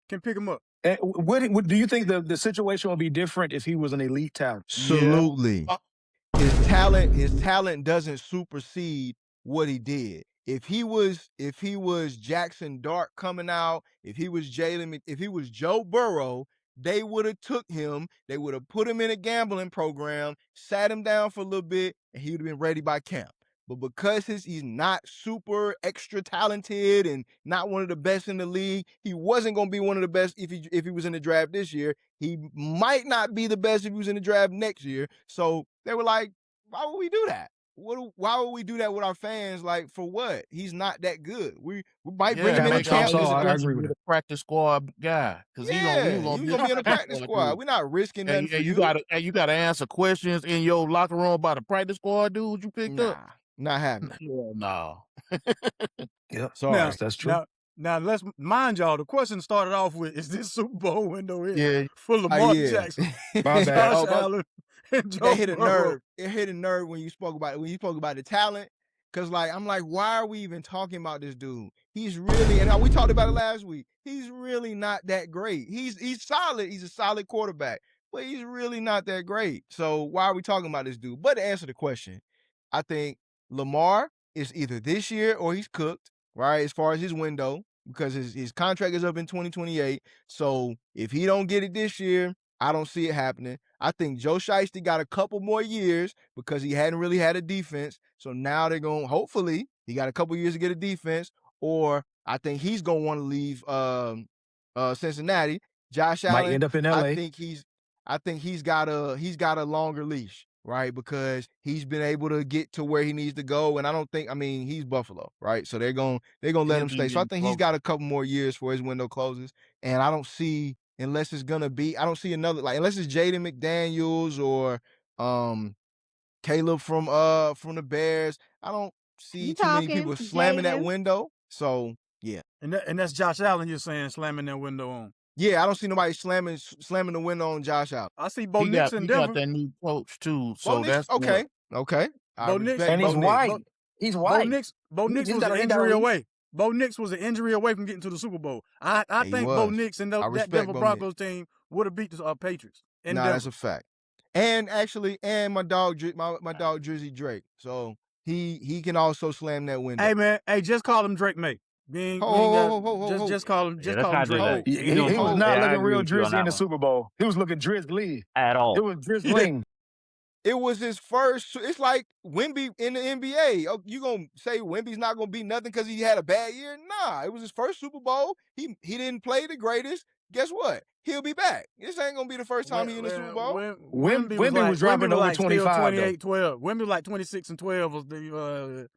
pick him up. Do you think the situation would be different if he was an elite talent? Absolutely. Yeah. His talent doesn't supersede what he did. If he was Jackson Dart coming out, if he was Joe Burrow, they would have took him, they would have put him in a gambling program, sat him down for a little bit, and he would have been ready by camp. But because he's not super extra talented and not one of the best in the league, he wasn't going to be one of the best if he was in the draft this year. He might not be the best if he was in the draft next year. So they were like, why would we do that? Why would we do that with our fans? Like, for what? He's not that good. We might bring him in the camp. I agree with the practice squad guy, because he gonna be in the practice squad. We're not risking nothing for you. You gotta answer questions in your locker room about the practice squad dude you picked up. Not happening. No. Yep. Sorry, that's true. Now let's mind y'all. The question started off with: is this Super Bowl window here for Lamar Jackson, My bad. Josh Allen, and Joe hit a Burrow? nerve. It hit a nerve when you spoke about the talent. Cause I'm like, why are we even talking about this dude? He's really, and we talked about it last week. He's really not that great. He's solid. He's a solid quarterback, but he's really not that great. So why are we talking about this dude? But to answer the question, I think Lamar is either this year or he's cooked, right? As far as his window, because his contract is up in 2028. So if he don't get it this year, I don't see it happening. I think Joe Shiesty got a couple more years because he hadn't really had a defense. So now they're going, hopefully, he got a couple years to get a defense, or I think he's going to want to leave Cincinnati. Josh Allen might end up in LA. I think he's got a longer leash, right? Because he's been able to get to where he needs to go, and I don't think, he's Buffalo, right? So they're gonna let him stay. So I think he's got a couple more years before his window closes, and I don't see, unless it's gonna be, I don't see another, unless it's Jaden McDaniels or Caleb from the Bears. I don't see too many people slamming that window. So yeah, and that's Josh Allen. You're saying slamming that window on? Yeah, I don't see nobody slamming the window on Josh Allen. I see Bo Nix in Denver. He got that new coach too, so that's okay. Bo Nix, and he's white. He's white. Bo Nix was an injury away. Bo Nix was an injury away from getting to the Super Bowl. I think Bo Nix and that Denver Broncos team would have beat the Patriots. That's a fact. And actually, my dog Drizzy Drake. So he can also slam that window. Hey man, just call him Drake May. Just call him Drake. He was not looking real Drizzy in the Super Bowl. He was looking Drizzly at all. It was Drizzling. It was his first. It's like Wemby in the NBA. Oh, you gonna say Wemby's not gonna be nothing because he had a bad year? Nah, it was his first Super Bowl. He didn't play the greatest. Guess what? He'll be back. This ain't gonna be the first time he in the Super Bowl. Wemby was dropping over 25. 28-12. Wemby was like 26-12 was the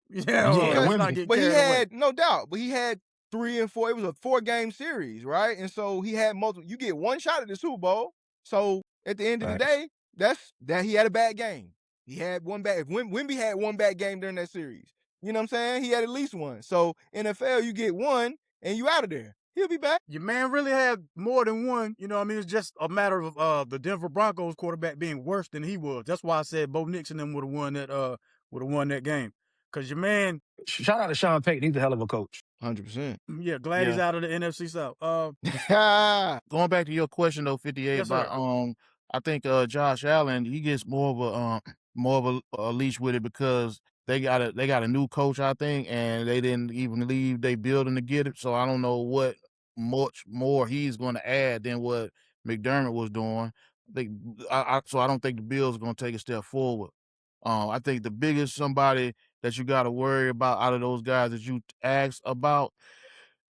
but he had no doubt. But he had 3 and 4. It was a 4-game series, right? And so he had multiple. You get one shot at the Super Bowl. So at the end of the day, that he had a bad game. He had one bad. If Wemby had one bad game during that series, you know what I'm saying? He had at least one. So NFL, you get one and you out of there. He'll be back. Your man really had more than one. You know what I mean? It's just a matter of the Denver Broncos quarterback being worse than he was. That's why I said Bo Nix and them would have won that game. Because your man... Shout out to Sean Payton. He's a hell of a coach. 100%. Yeah, glad he's out of the NFC South. Going back to your question, though, 58, about, I think Josh Allen, he gets more of a leash with it because they got a new coach, I think, and they didn't even leave they building to get it. So I don't know what much more he's going to add than what McDermott was doing. So I don't think the Bills are going to take a step forward. I think the biggest somebody that you got to worry about out of those guys that you asked about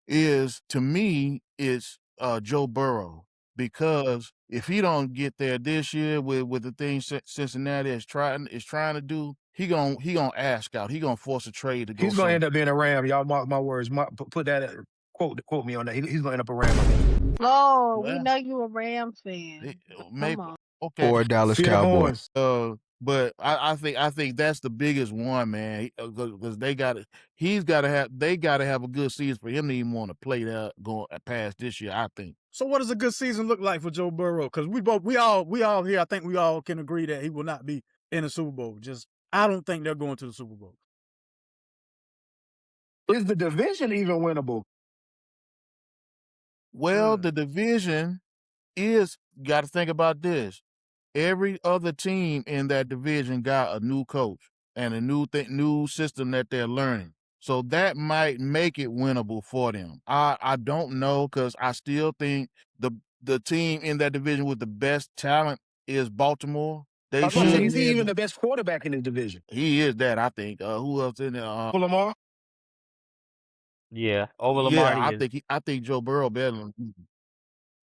is, to me, it's Joe Burrow. Because if he don't get there this year with the things Cincinnati is trying to do, he gonna ask out. He gonna force a trade to go. He's gonna end up being a Ram. Y'all mark my words. Put that quote me on that. He's gonna end up a Ram. Oh, we know you a Rams fan. Maybe. Come on. Okay. Or Dallas Cowboys. But I think that's the biggest one, man. Because they gotta have a good season for him to even want to play that going past this year, I think. So what does a good season look like for Joe Burrow? Because we all here, I think we all can agree that he will not be in the Super Bowl. Just I don't think they're going to the Super Bowl. Is the division even winnable? Well, the division is, got to think about this. Every other team in that division got a new coach and a new system that they're learning. So that might make it winnable for them. I don't know, because I still think the team in that division with the best talent is Baltimore. I They was about to say, should is he win. even the best quarterback in the division? He is that, I think. Who else in there? For Lamar? Yeah, over Lamar, he is. I think Joe Burrow better than him.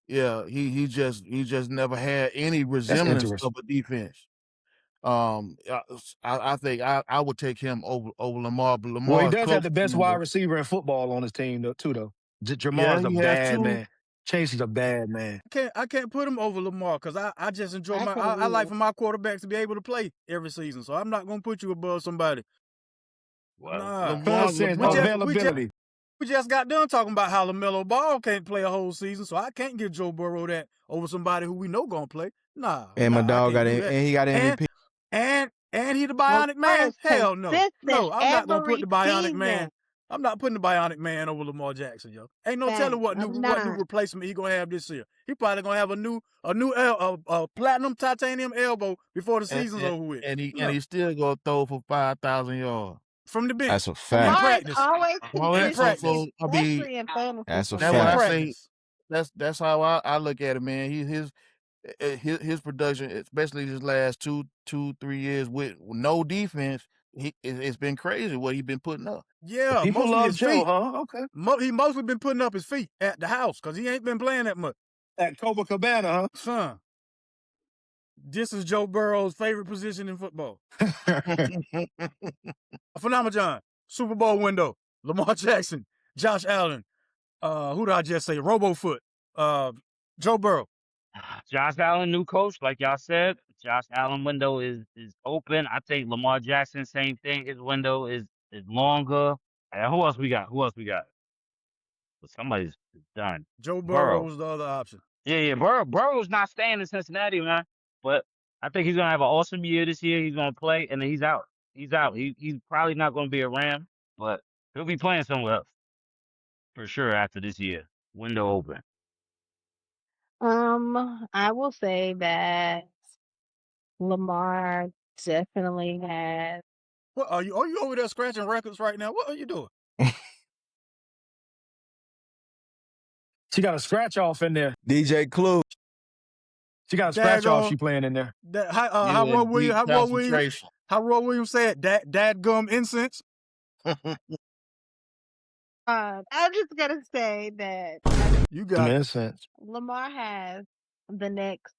Yeah, he just never had any resemblance interesting. of a defense. I think I would take him over Lamar, but Well, he Lamar's does have close the to best him, wide though. receiver in football on his team, too, though. Yeah, Jamar's a he has bad two. man. Chase is a bad man. I can't put him over Lamar because I just enjoy I like for my quarterbacks to be able to play every season. So I'm not gonna put you above somebody. Well, Nah. Availability. We just got done talking about how Lamello Ball can't play a whole season, so I can't give Joe Burrow that over somebody who we know gonna play. Nah. And my dog got it, and he got MVP. And he the bionic man? Hell no. No, I'm not gonna put the bionic man. I'm not putting the bionic man over Lamar Jackson, yo. Ain't no telling what new replacement he gonna have this year. He probably gonna have a new platinum titanium elbow before the season's over with. And he still gonna throw for 5,000 yards from the bench. That's a fact. Practice. Always so, especially in fantasy. That's a that's what I fact. say. That's how I look at it, man. His production, especially these last 2-3 years with no defense, it's been crazy what he's been putting up. Yeah, people mostly love his Joe, feet. huh? Okay. He mostly been putting up his feet at the house because he ain't been playing that much. At Copacabana, huh? Son, this is Joe Burrow's favorite position in football. Phenomenon, Super Bowl window, Lamar Jackson, Josh Allen, who did I just say? Robofoot, Joe Burrow. Josh Allen, new coach, like y'all said. Josh Allen window is open. I think Lamar Jackson, same thing. His window is longer. And who else we got? Well, somebody's done. Joe Burrow was the other option. Yeah. Burrow's not staying in Cincinnati, man. But I think he's gonna have an awesome year this year. He's gonna play, and then he's out. He's probably not gonna be a Ram, but he'll be playing somewhere else for sure after this year. Window open. I will say that Lamar definitely has. What are you over there scratching records right now? What are you doing? She got a scratch off in there. DJ Clue. She got a scratch off. She playing in there. How Roy Williams said, "Dadgum incense." I'm just gonna say that you got incense. Lamar has the next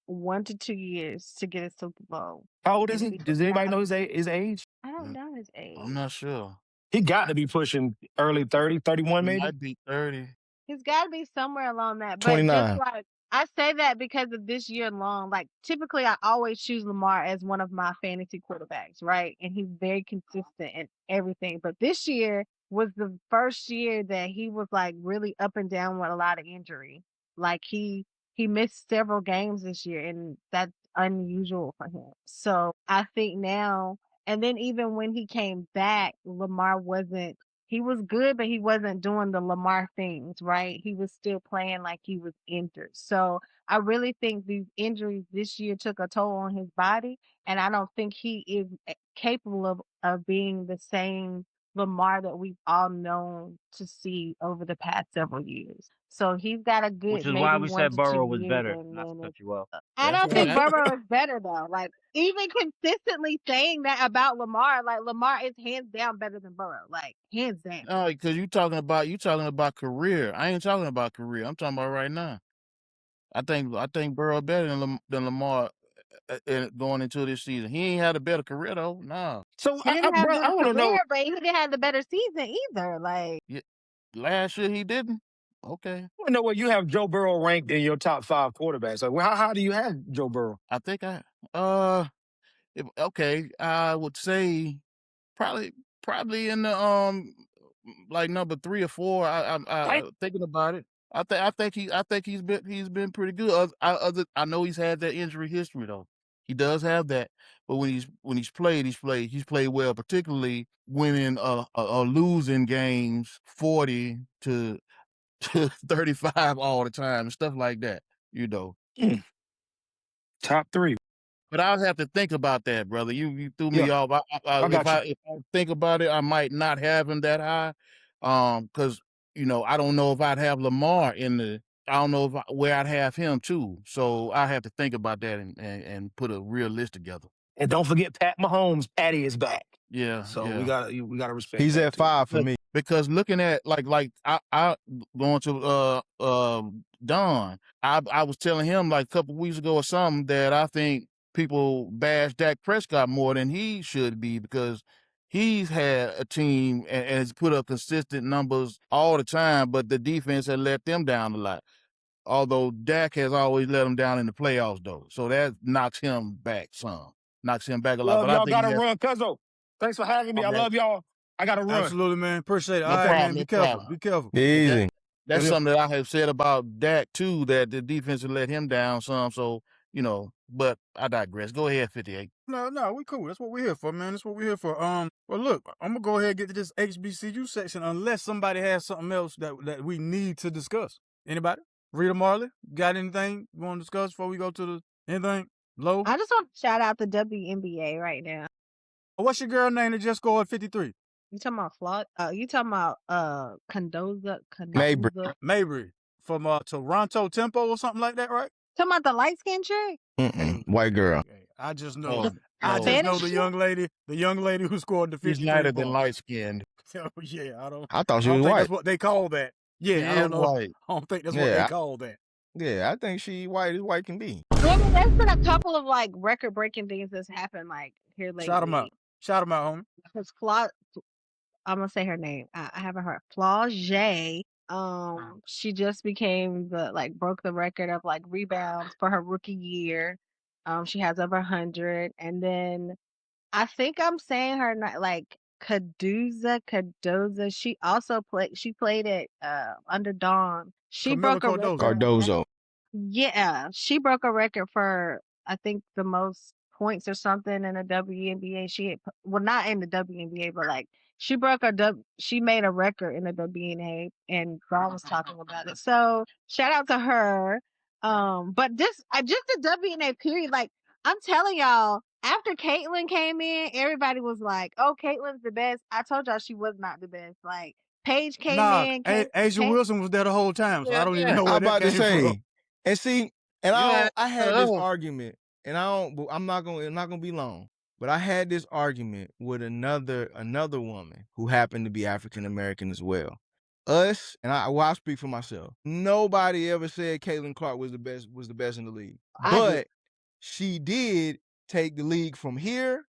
1 to 2 years to get a Super Bowl. How old is he? Does anybody know his age? I don't know his age. I'm not sure. He got to be pushing early 30, 31 maybe. He might be 30. He's got to be somewhere along that. But 29. just like I say that because of this year long. Like typically, I always choose Lamar as one of my fantasy quarterbacks, right? And he's very consistent in everything. But this year was the first year that he was like really up and down with a lot of injury. Like he missed several games this year, and that's unusual for him. So I think now, and then even when he came back, Lamar wasn't. He was good, but he wasn't doing the Lamar things, right? He was still playing like he was injured. So I really think these injuries this year took a toll on his body, and I don't think he is capable of being the same Lamar that we've all known to see over the past several years. So he's got a good. Which is why we said Burrow was better. Not to cut you off. I don't think Burrow is better though. Like even consistently saying that about Lamar, like Lamar is hands down better than Burrow. Like hands down. No, because you talking about career. I ain't talking about career. I'm talking about right now. I think Burrow better than Lamar going into this season. He ain't had a better career though. Nah. So I want to know, but he didn't have the better season either. Like last year he didn't. Okay. I want to know where you have Joe Burrow ranked in your top 5 quarterbacks. Like, how do you have Joe Burrow? I think I would say probably in the like number 3 or 4. I thinking about it. I think he's been pretty good. I know he's had that injury history though. He does have that, but when he's played well, particularly winning losing games 40 to 35 all the time and stuff like that, you know. Top 3. But I'll have to think about that, brother. You threw me off. If I think about it, I might not have him that high. Because I don't know if I'd have Lamar in the I don't know where I'd have him too. So I have to think about that and put a real list together. And don't forget Pat Mahomes. Patty is back. Yeah. So yeah. we gotta respect. He's that at too. 5 for me. Because looking at like I going to Don, I was telling him like a couple weeks ago or something that I think people bash Dak Prescott more than he should be because he's had a team and has put up consistent numbers all the time, but the defense has let them down a lot. Although Dak has always let them down in the playoffs though, so that knocks him back a lot. Love But I y'all. think Gotta run, Cuzzo. Thanks for having me. I love y'all. I gotta run. Absolutely, man. Appreciate it. No All right, problem, man. Be no careful. problem. Be careful. Easy. That's something that I have said about Dak too, that the defense has let him down some. So, but I digress. Go ahead, 58. No, we cool. That's what we're here for, man. That's what we're here for. Well, look, I'm gonna go ahead and get to this HBCU section, unless somebody has something else that we need to discuss. Anybody? Rita Marley, got anything you want to discuss before we go to anything? Low? I just want to shout out the WNBA right now. What's your girl name that just scored 53? You talking about Flot? You talking about Condoza? Mabry from Toronto Tempo or something like that, right? Talking about the light skinned chick? White girl. I just know. Oh, I no. just know the young lady who scored the 53. She's lighter than light skinned. Oh, yeah, I thought she I don't was think white. that's what they call that. Yeah, I don't know. White. I don't think that's what they call that. Yeah, I think she white as white can be. I mean, there's been a couple of like record breaking things that's happened like here lately. Shout them out. Shout them out, homie. Because I'm gonna say her name. I haven't heard. Flau'jae. She just became broke the record of like rebounds for her rookie year. She has over 100, and then I think I'm saying her like Cadoza. She also played at under Dawn. She Camilla broke a record. Cardozo. Yeah, she broke a record for I think the most points or something in the WNBA. Not in the WNBA, but like she made a record in the WNBA, and Dawn was talking about it. So shout out to her. But just the WNBA period, like I'm telling y'all, after Caitlyn came in, everybody was like, "Oh, Caitlyn's the best." I told y'all she was not the best. Like Paige came in. Asia Wilson was there the whole time, so I don't even know where I'm about that to came say. from. And see, and I had this argument, and I'm not gonna be long. But I had this argument with another woman who happened to be African American as well. Us, and I'll speak for myself. Nobody ever said Caitlin Clark was the best in the league. But she did take the league from here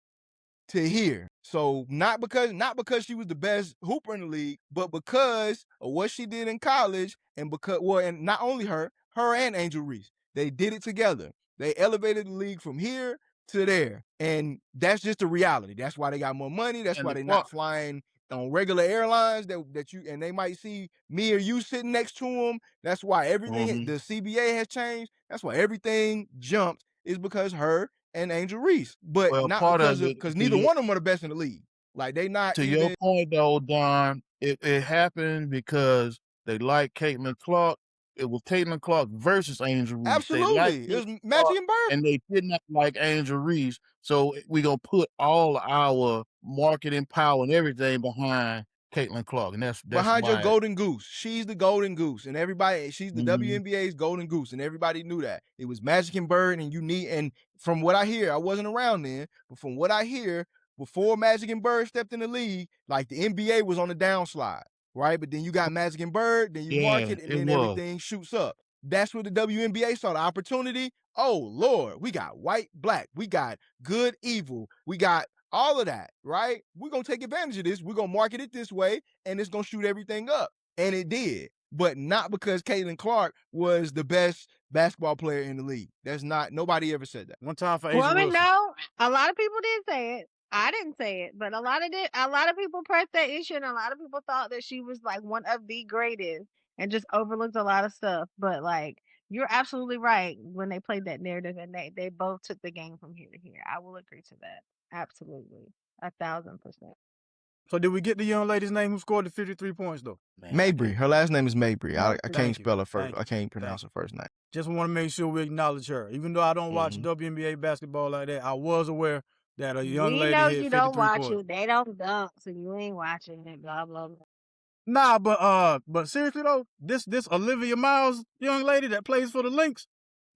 to here. So not because she was the best hooper in the league, but because of what she did in college, and and not only her and Angel Reese, they did it together. They elevated the league from here to there, and that's just the reality. That's why they got more money. That's why they're not flying on regular airlines and they might see me or you sitting next to them. That's why everything the CBA has changed. That's why everything jumped is because her and Angel Reese, but not because neither one of them are the best in the league. Like they not. To your point though, Don, it happened because they like Caitlin Clark. It was Caitlin Clark versus Angel Reese. Absolutely, it was Magic and Bird, and they did not like Angel Reese. So we gonna put all our marketing power and everything behind Caitlin Clark, and that's behind why. Your golden goose. She's the golden goose, and everybody. She's the WNBA's golden goose, and everybody knew that. It was Magic and Bird, and from what I hear, I wasn't around then, but from what I hear, before Magic and Bird stepped in the league, like the NBA was on the downslide, right? But then you got Magic and Bird, then you market, and then everything shoots up. That's where the WNBA saw the opportunity. Oh Lord, we got white, black, we got good, evil, we got all of that, right? We're going to take advantage of this. We're going to market it this way, and it's going to shoot everything up. And it did. But not because Caitlin Clark was the best basketball player in the league. That's not, nobody ever said that. One time for Asia Wilson. No, a lot of people did say it. I didn't say it, but a lot of people pressed that issue, and a lot of people thought that she was like one of the greatest and just overlooked a lot of stuff. But like, you're absolutely right when they played that narrative, and they both took the game from here to here. I will agree to that. Absolutely. 1,000%. So did we get the young lady's name who scored the 53 points though? Mabry. Her last name is Mabry. I can't spell her first. I can't pronounce her first name. Just want to make sure we acknowledge her. Even though I don't watch WNBA basketball like that, I was aware that a young lady hit 53 points. We know you don't watch it. They don't dunk, so you ain't watching it, blah, blah, blah. Nah, but seriously though, this Olivia Miles young lady that plays for the Lynx.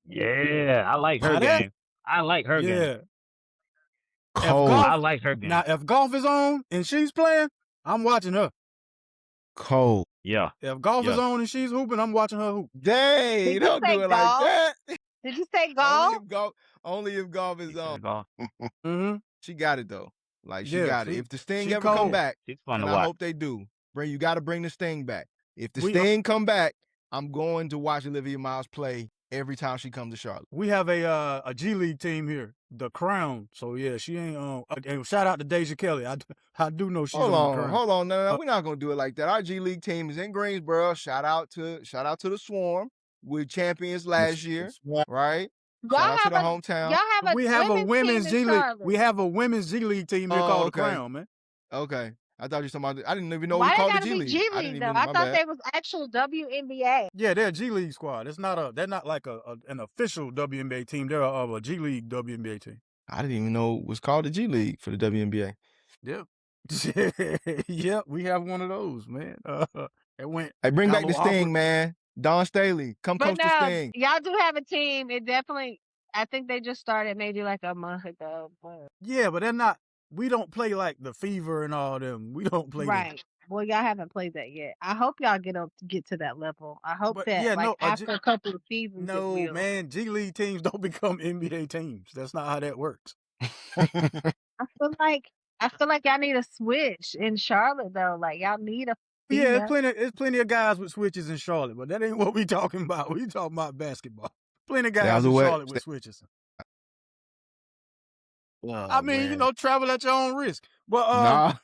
Yeah, I like her Now that game. I like her game. yeah, if Cold. golf I like her game. now if golf is on and she's playing, I'm watching her. Cold. Yeah. If golf is on and she's hooping, I'm watching her hoop. Dang, Did you don't say do it like golf? that. Did you say golf? Only if golf is She on. said golf. Mm-hmm. She got it though. Like she Yeah, got it. she- If the Sting she ever come cold. back, She's fun and to I watch. hope they do, you got to bring the Sting back. If the We- Sting come back, I'm going to watch Olivia Miles play every time she comes to Charlotte. We have a G League team here, the Crown. So yeah, she ain't and shout out to Deja Kelly. I do know she's on the Crown. Hold on, no, we're not gonna do it like that. Our G League team is in Greensboro. Shout out to the Swarm. We're champions last year, right? Shout out to the hometown. Y'all have a We have a women's G League. Charlotte. We have a women's G League team here called the Crown, man. Okay. I thought you were talking about. I didn't even know it Why was they called the gotta G be League. G I didn't League though? even. I My thought bad. they was actual WNBA. Yeah, they're a G League squad. They're not like an official WNBA team. They're a G League WNBA team. I didn't even know it was called the G League for the WNBA. Yep. Yep, we have one of those, man. It went. Hey, bring back the awkward. Sting, man. Don Staley, come But coach the Sting. y'all do have a team. It definitely. I think they just started maybe like a month ago. But... Yeah, but they're not. We don't play like the Fever and all them. We don't play right. them. Well, y'all haven't played that yet. I hope y'all get to that level. I hope after a couple of seasons. No, man, G League teams don't become NBA teams. That's not how that works. I feel like y'all need a switch in Charlotte though. Like y'all need a. Yeah, there's plenty of guys with switches in Charlotte, but that ain't what we talking about. We talking about basketball. Plenty of guys in Charlotte with switches. Oh, I mean, man. travel at your own risk. But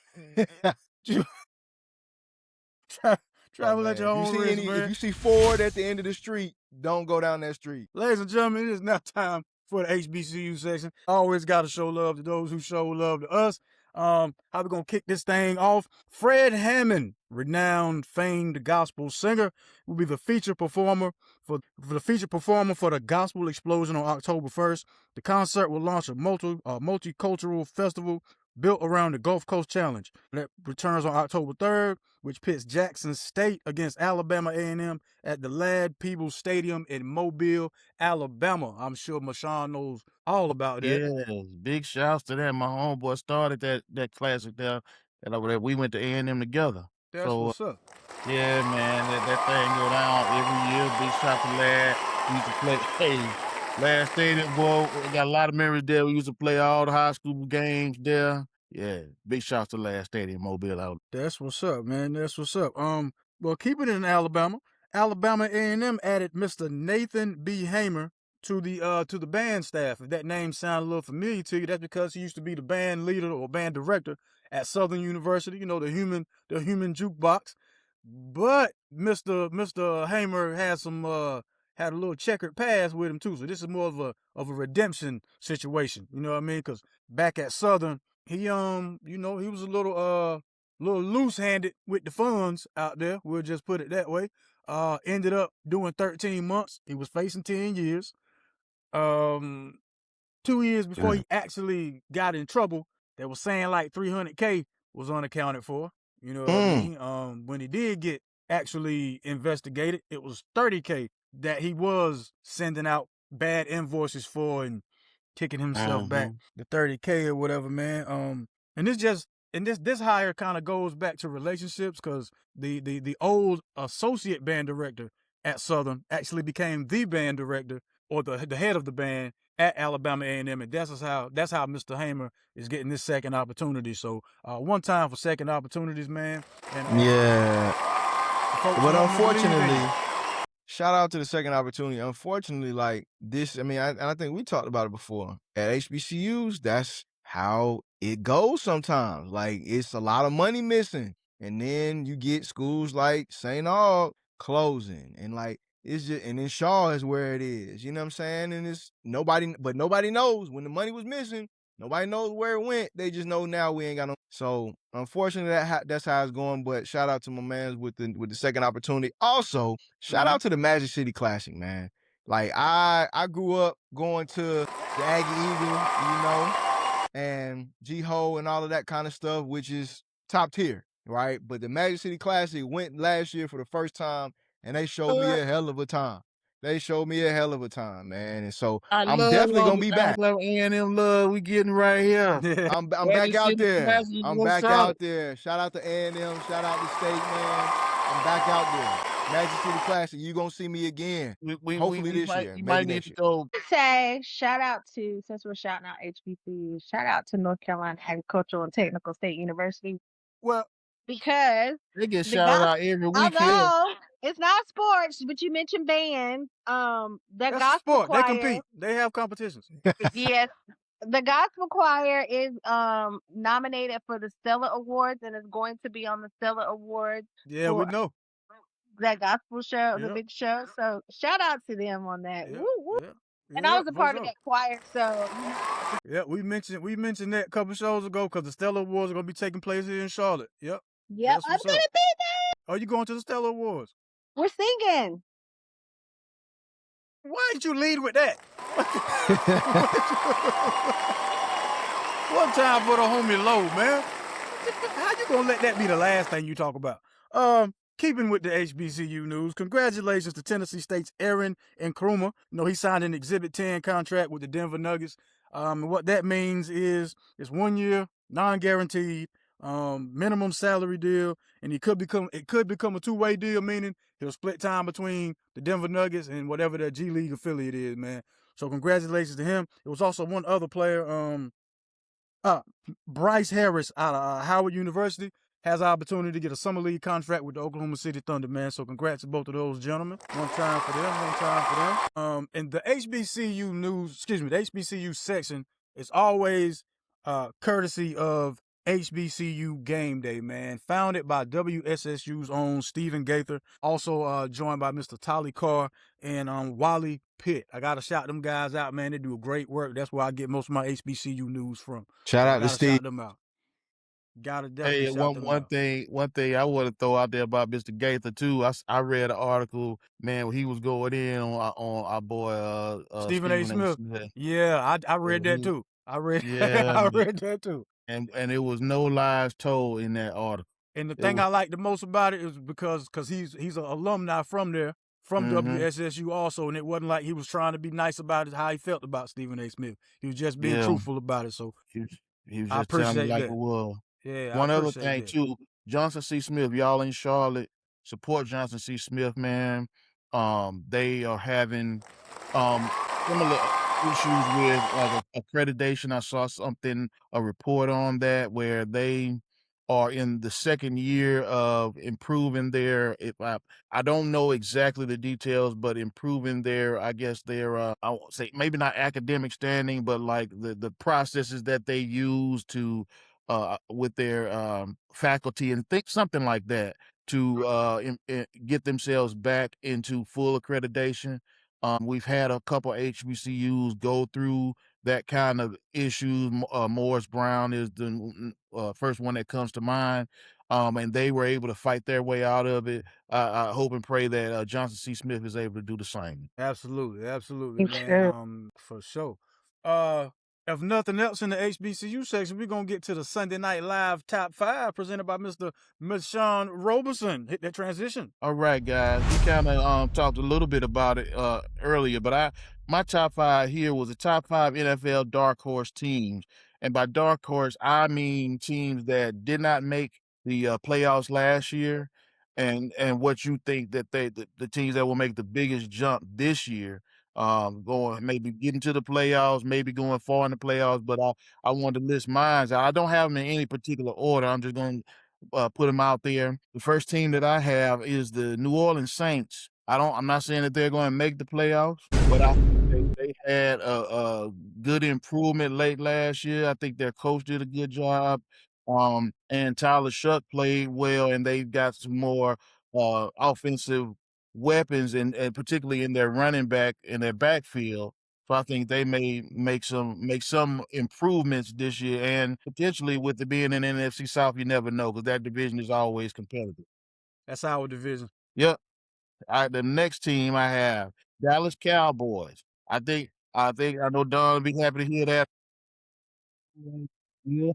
travel at your own risk, man. If you see Ford at the end of the street, don't go down that street. Ladies and gentlemen, it is now time for the HBCU section. Always got to show love to those who show love to us. How we gonna kick this thing off? Fred Hammond, renowned, famed gospel singer, will be the feature performer for the Gospel Explosion on October 1st. The concert will launch a multicultural festival built around the Gulf Coast Challenge that returns on October 3rd, which pits Jackson State against Alabama A&M at the Ladd-Peebles Stadium in Mobile, Alabama. I'm sure Mashawn knows all about that. Yes, big shouts to that. My homeboy started that classic there, and over there we went to A&M together. That's what's up. Yeah, man, that thing go down every year. Big shout to Ladd. We used to play. Hey, Ladd Stadium, boy, we got a lot of memories there. We used to play all the high school games there. Yeah, big shouts to Ladd Stadium, Mobile out. That's what's up, man. That's what's up. Well, keeping it in Alabama, Alabama A&M added Mr. Nathan B. Hamer to the band staff. If that name sounds a little familiar to you, that's because he used to be the band leader or band director at Southern University. You know, the human jukebox. But Mr. Hamer had a little checkered past with him too. So this is more of a redemption situation. You know what I mean? Because back at Southern, he was a little loose-handed with the funds out there. We'll just put it that way. Ended up doing 13 months. He was facing 10 years. 2 years before he actually got in trouble, they were saying like $300K was unaccounted for. You know what I mean? When he did get actually investigated, it was $30K that he was sending out bad invoices for and kicking himself back the $30K or whatever, man. And this hire kind of goes back to relationships because the old associate band director at Southern actually became the band director or the head of the band at Alabama A&M, and that's how Mr. Hamer is getting this second opportunity. So one time for second opportunities, man. And, yeah, but unfortunately, shout out to the second opportunity. Unfortunately, like this, I mean, I think we talked about it before. At HBCUs, that's how it goes sometimes. Like, it's a lot of money missing. And then you get schools like St. Aug closing. And like, it's just, and then Shaw is where it is. You know what I'm saying? And it's nobody knows when the money was missing. Nobody knows where it went. They just know now we ain't got no. So unfortunately, that's how it's going. But shout out to my man with the second opportunity. Also, shout out to the Magic City Classic, man. Like I grew up going to the Aggie Eagle, and G-Ho and all of that kind of stuff, which is top tier. right? But the Magic City Classic went last year for the first time, and they showed me a hell of a time. They showed me a hell of a time, man. And so I'm definitely gonna be back. A&M love we getting right here. I'm back out there. I'm back out there. Shout out to A&M. Shout out to State, man. I'm back out there. Magic City Classic. You gonna see me again. Hopefully this year. You maybe might need next to year. go. Say shout out to, since we're shouting out HBCU, shout out to North Carolina Agricultural and Technical State University. Well, because they get shouted out every weekend. Although it's not sports, but you mentioned bands. That that's gospel sport. choir. They compete. They have competitions. Yes. The gospel choir is nominated for the Stella Awards and is going to be on the Stella Awards. Yeah, we know. That gospel show, the Yep. big show. So shout out to them on that. Yep. Woo, woo. Yep. And I was a part of that choir, so yeah, we mentioned that a couple shows ago because the Stella Awards are gonna be taking place here in Charlotte. Yep. Yep, I'm gonna be there. Are you going to the Stella Awards? We're singing. Why did you lead with that? One time for the homie low, man. How you gonna let that be the last thing you talk about? Keeping with the HBCU news, congratulations to Tennessee State's Aaron Nkrumah. He signed an Exhibit 10 contract with the Denver Nuggets. What that means is it's 1 year, non-guaranteed, minimum salary deal, and it could become a two-way deal, meaning he'll split time between the Denver Nuggets and whatever their G League affiliate is, man. So congratulations to him. It was also one other player, Bryce Harris out of Howard University has the opportunity to get a summer league contract with the Oklahoma City Thunder, man. So congrats to both of those gentlemen. One time for them. And the HBCU news, the HBCU section is always courtesy of HBCU Game Day, man. Founded by WSSU's own Stephen Gaither. Also joined by Mr. Tolly Carr and Wally Pitt. I got to shout them guys out, man. They do great work. That's where I get most of my HBCU news from. Shout out to Steve. Shout them out. Gotta definitely shout them out. One thing I want to throw out there about Mr. Gaither too. I read an article, man, where he was going in on our boy Stephen A. Smith. Yeah, I read that too. I read that too. And it was no lies told in that article. And the thing I like the most about it is because he's an alumni from there, from WSSU also, and it wasn't like he was trying to be nice about it, how he felt about Stephen A. Smith. He was just being truthful about it. So he was just telling me like it was. Yeah. One other thing too, Johnson C. Smith, y'all in Charlotte, support Johnson C. Smith, man. They are having similar issues with like accreditation. I saw a report on that where they are in the second year of improving their, I don't know exactly the details, but improving their, I guess their, I won't say maybe not academic standing, but like the processes that they use to, with their faculty and something like that to get themselves back into full accreditation. We've had a couple HBCUs go through that kind of issues. Morris Brown is the first one that comes to mind. And they were able to fight their way out of it. I hope and pray that Johnson C. Smith is able to do the same. Absolutely, man. For sure. If nothing else in the HBCU section, we're going to get to the Sunday Night Live Top 5 presented by Mr. Sean Roberson. Hit that transition. All right, guys. We kind of talked a little bit about it earlier, but my top 5 here was the top 5 NFL dark horse teams. And by dark horse, I mean teams that did not make the playoffs last year and what you think that the teams that will make the biggest jump this year. Going maybe getting to the playoffs, maybe going far in the playoffs, but I wanted to list mine. I don't have them in any particular order. I'm just going to put them out there. The first team that I have is the New Orleans Saints. I'm not saying that they're going to make the playoffs, but I think they had a good improvement late last year. I think their coach did a good job. And Tyler Shuck played well, and they got some more offensive weapons and particularly in their running back in their backfield. So I think they may make some improvements this year, and potentially with it being in NFC South, you never know because that division is always competitive. That's our division. Yep. The next team I have, Dallas Cowboys. I know Don will be happy to hear that. Yeah.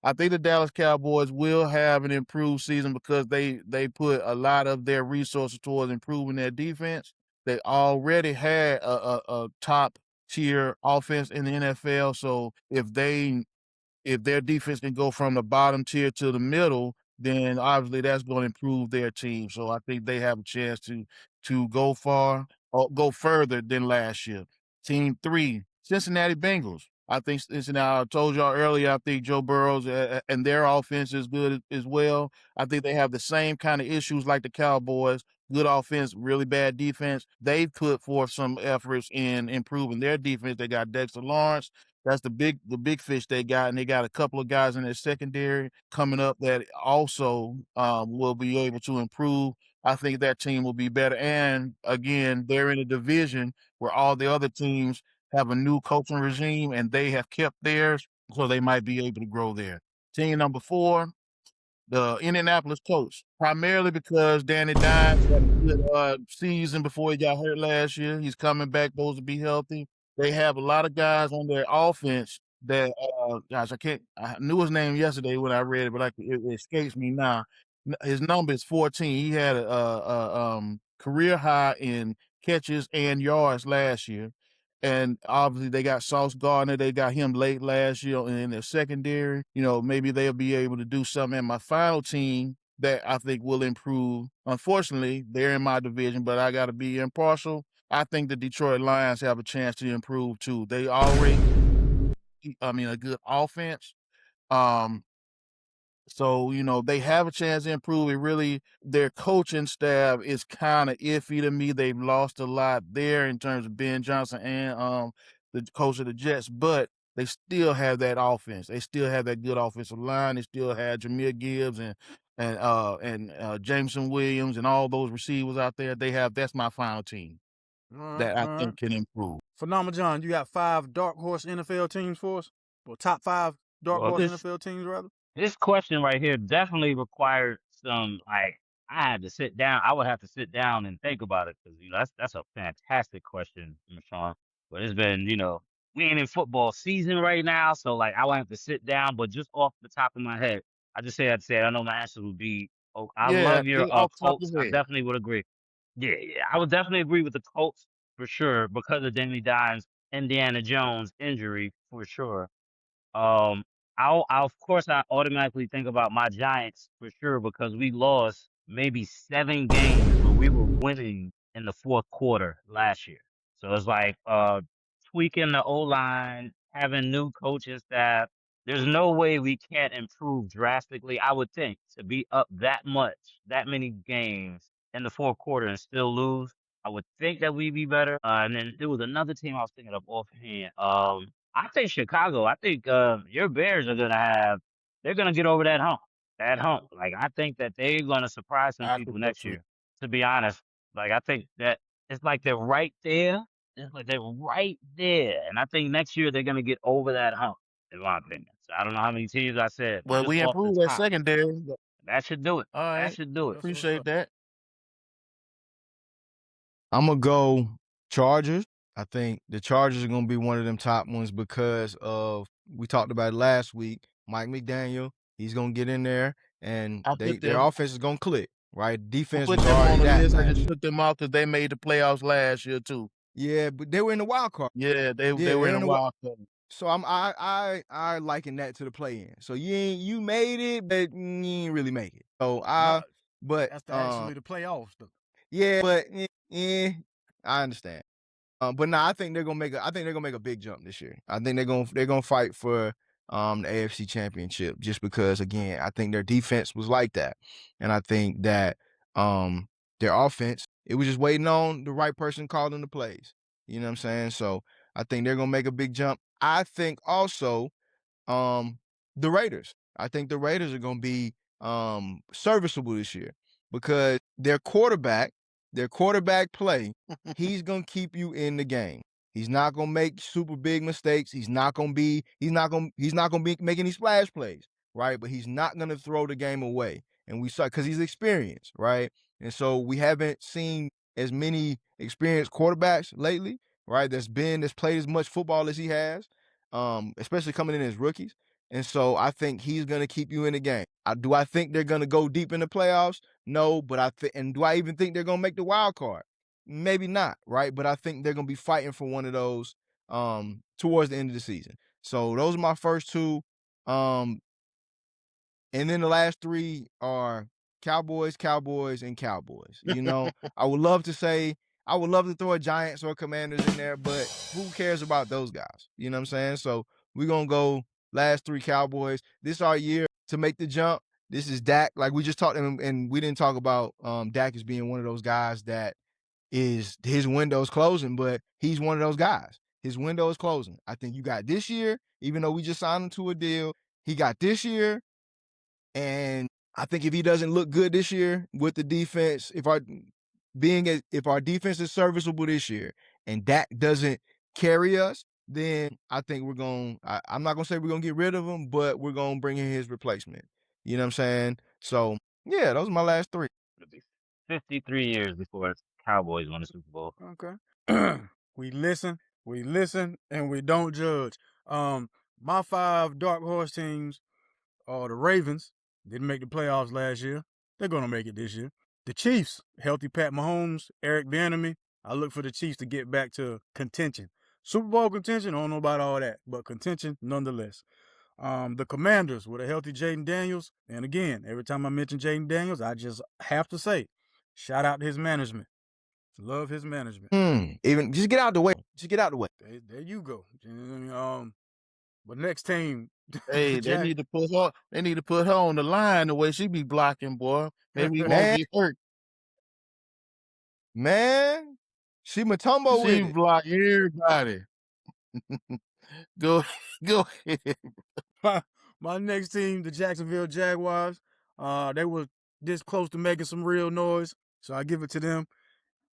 I think the Dallas Cowboys will have an improved season because they put a lot of their resources towards improving their defense. They already had a top tier offense in the NFL, so if their defense can go from the bottom tier to the middle, then obviously that's going to improve their team. So I think they have a chance to go far or go further than last year. Team 3, Cincinnati Bengals. I think Cincinnati, I told y'all earlier, I think Joe Burrows and their offense is good as well. I think they have the same kind of issues like the Cowboys. Good offense, really bad defense. They've put forth some efforts in improving their defense. They got Dexter Lawrence. That's the big fish they got, and they got a couple of guys in their secondary coming up that also will be able to improve. I think that team will be better. And again, they're in a division where all the other teams have a new coaching regime, and they have kept theirs, so they might be able to grow there. Team number 4, the Indianapolis Colts, primarily because Danny Dimes had a good season before he got hurt last year. He's coming back, supposed to be healthy. They have a lot of guys on their offense that, gosh, I knew his name yesterday when I read it, but it escapes me now. His number is 14. He had a career high in catches and yards last year. And obviously they got Sauce Gardner. They got him late last year in their secondary. Maybe they'll be able to do something. And my final team that I think will improve, unfortunately, they're in my division, but I got to be impartial. I think the Detroit Lions have a chance to improve too. They already, a good offense. So, they have a chance to improve. Their coaching staff is kind of iffy to me. They've lost a lot there in terms of Ben Johnson and the coach of the Jets, but they still have that offense. They still have that good offensive line. They still have Jahmyr Gibbs and Jameson Williams and all those receivers out there. That's my final team that I think can improve. Phenomenal John, you got 5 dark horse NFL teams for us? Or top 5 dark horse NFL teams, rather? This question right here definitely required some, I had to sit down. I would have to sit down and think about it because, that's a fantastic question, Sean. But it's been, we ain't in football season right now. So, I would have to sit down. But just off the top of my head, I know my answer would be, I love your Colts. I definitely would agree. Yeah, I would definitely agree with the Colts for sure because of Danny Dimes, Indiana Jones injury for sure. Of course, I automatically think about my Giants for sure because we lost maybe 7 games when we were winning in the fourth quarter last year. So it's tweaking the O-line, having new coaching staff. There's no way we can't improve drastically, I would think, to be up that many games in the fourth quarter and still lose. I would think that we'd be better. And then there was another team I was thinking of offhand. I think Chicago. I think your Bears are they're gonna get over that hump. That hump. I think that they're gonna surprise some people next year. To be honest, I think that it's like they're right there. It's like they're right there, and I think next year they're gonna get over that hump. In my opinion, so I don't know how many teams I said. Well, we improved that secondary. That should do it. All right, that should do it. Appreciate that. I'm gonna go Chargers. I think the Chargers are gonna be one of them top ones because of we talked about it last week. Mike McDaniel, he's gonna get in there and their offense is gonna click, right? Defense was already that. I just took them out because they made the playoffs last year too. Yeah, but they were in the wild card. Yeah, they were in the wild card. So I liken that to the play-in. So you made it, but you ain't really make it. So but that's actually the playoffs though. Yeah, but I understand. But I think they're gonna make a big jump this year. I think they're gonna fight for the AFC Championship just because again I think their defense was like that, and I think that their offense it was just waiting on the right person calling the plays. You know what I'm saying? So I think they're gonna make a big jump. I think also the Raiders. I think the Raiders are gonna be serviceable this year because their quarterback play, he's gonna keep you in the game. He's not gonna make super big mistakes. He's not gonna be making any splash plays, right? But he's not gonna throw the game away. And we saw because he's experienced, right? And so we haven't seen as many experienced quarterbacks lately, right? That's played as much football as he has, especially coming in as rookies. And so I think he's going to keep you in the game. Do I think they're going to go deep in the playoffs? No, but and do I even think they're going to make the wild card? Maybe not, right? But I think they're going to be fighting for one of those towards the end of the season. So those are my first two. And then the last three are Cowboys, Cowboys, and Cowboys. You know, I would love to throw a Giants or Commanders in there, but who cares about those guys? You know what I'm saying? So we're going to go last three Cowboys. This is our year to make the jump. This is Dak. Like we just talked, and we didn't talk about Dak as being one of those guys that is his window's closing, but he's one of those guys. His window is closing. I think you got this year, even though we just signed him to a deal. He got this year. And I think if he doesn't look good this year with the defense, if our defense is serviceable this year and Dak doesn't carry us, then I think I'm not going to say we're going to get rid of him, but we're going to bring in his replacement. You know what I'm saying? So, yeah, those are my last three. It'll be 53 years before Cowboys won the Super Bowl. Okay. We listen, and we don't judge. My 5 dark horse teams are the Ravens. Didn't make the playoffs last year. They're going to make it this year. The Chiefs, healthy Pat Mahomes, Eric Bieniemy. I look for the Chiefs to get back to contention. Super Bowl contention, I don't know about all that, but contention nonetheless. The Commanders with a healthy Jaden Daniels. And again, every time I mention Jaden Daniels, I just have to say, shout out to his management. Love his management. Even just get out the way. There you go. But next team. Hey, they need to put her on the line the way she be blocking, boy. Maybe we won't get hurt. Man, she Matumbo with it. She block everybody. Go ahead. My next team, the Jacksonville Jaguars. They were this close to making some real noise, so I give it to them.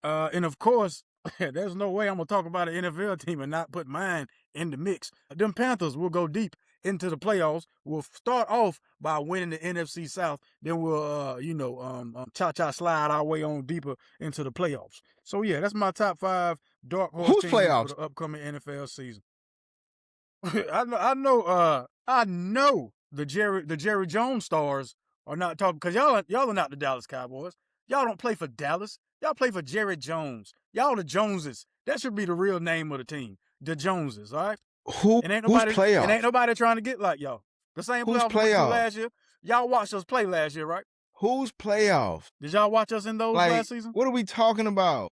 And of course, there's no way I'm gonna talk about an NFL team and not put mine in the mix. Them Panthers will go deep into the playoffs. We'll start off by winning the NFC South. Then we'll, cha-cha slide our way on deeper into the playoffs. So yeah, that's my top 5 dark horse teams for the upcoming NFL season. I know the Jerry Jones stars are not talking because y'all are not the Dallas Cowboys. Y'all don't play for Dallas. Y'all play for Jerry Jones. Y'all the Joneses. That should be the real name of the team. The Joneses, all right? Who's playoffs? And ain't nobody trying to get like y'all. The same playoffs last year. Y'all watched us play last year, right? Who's playoffs? Did y'all watch us in those last season? What are we talking about?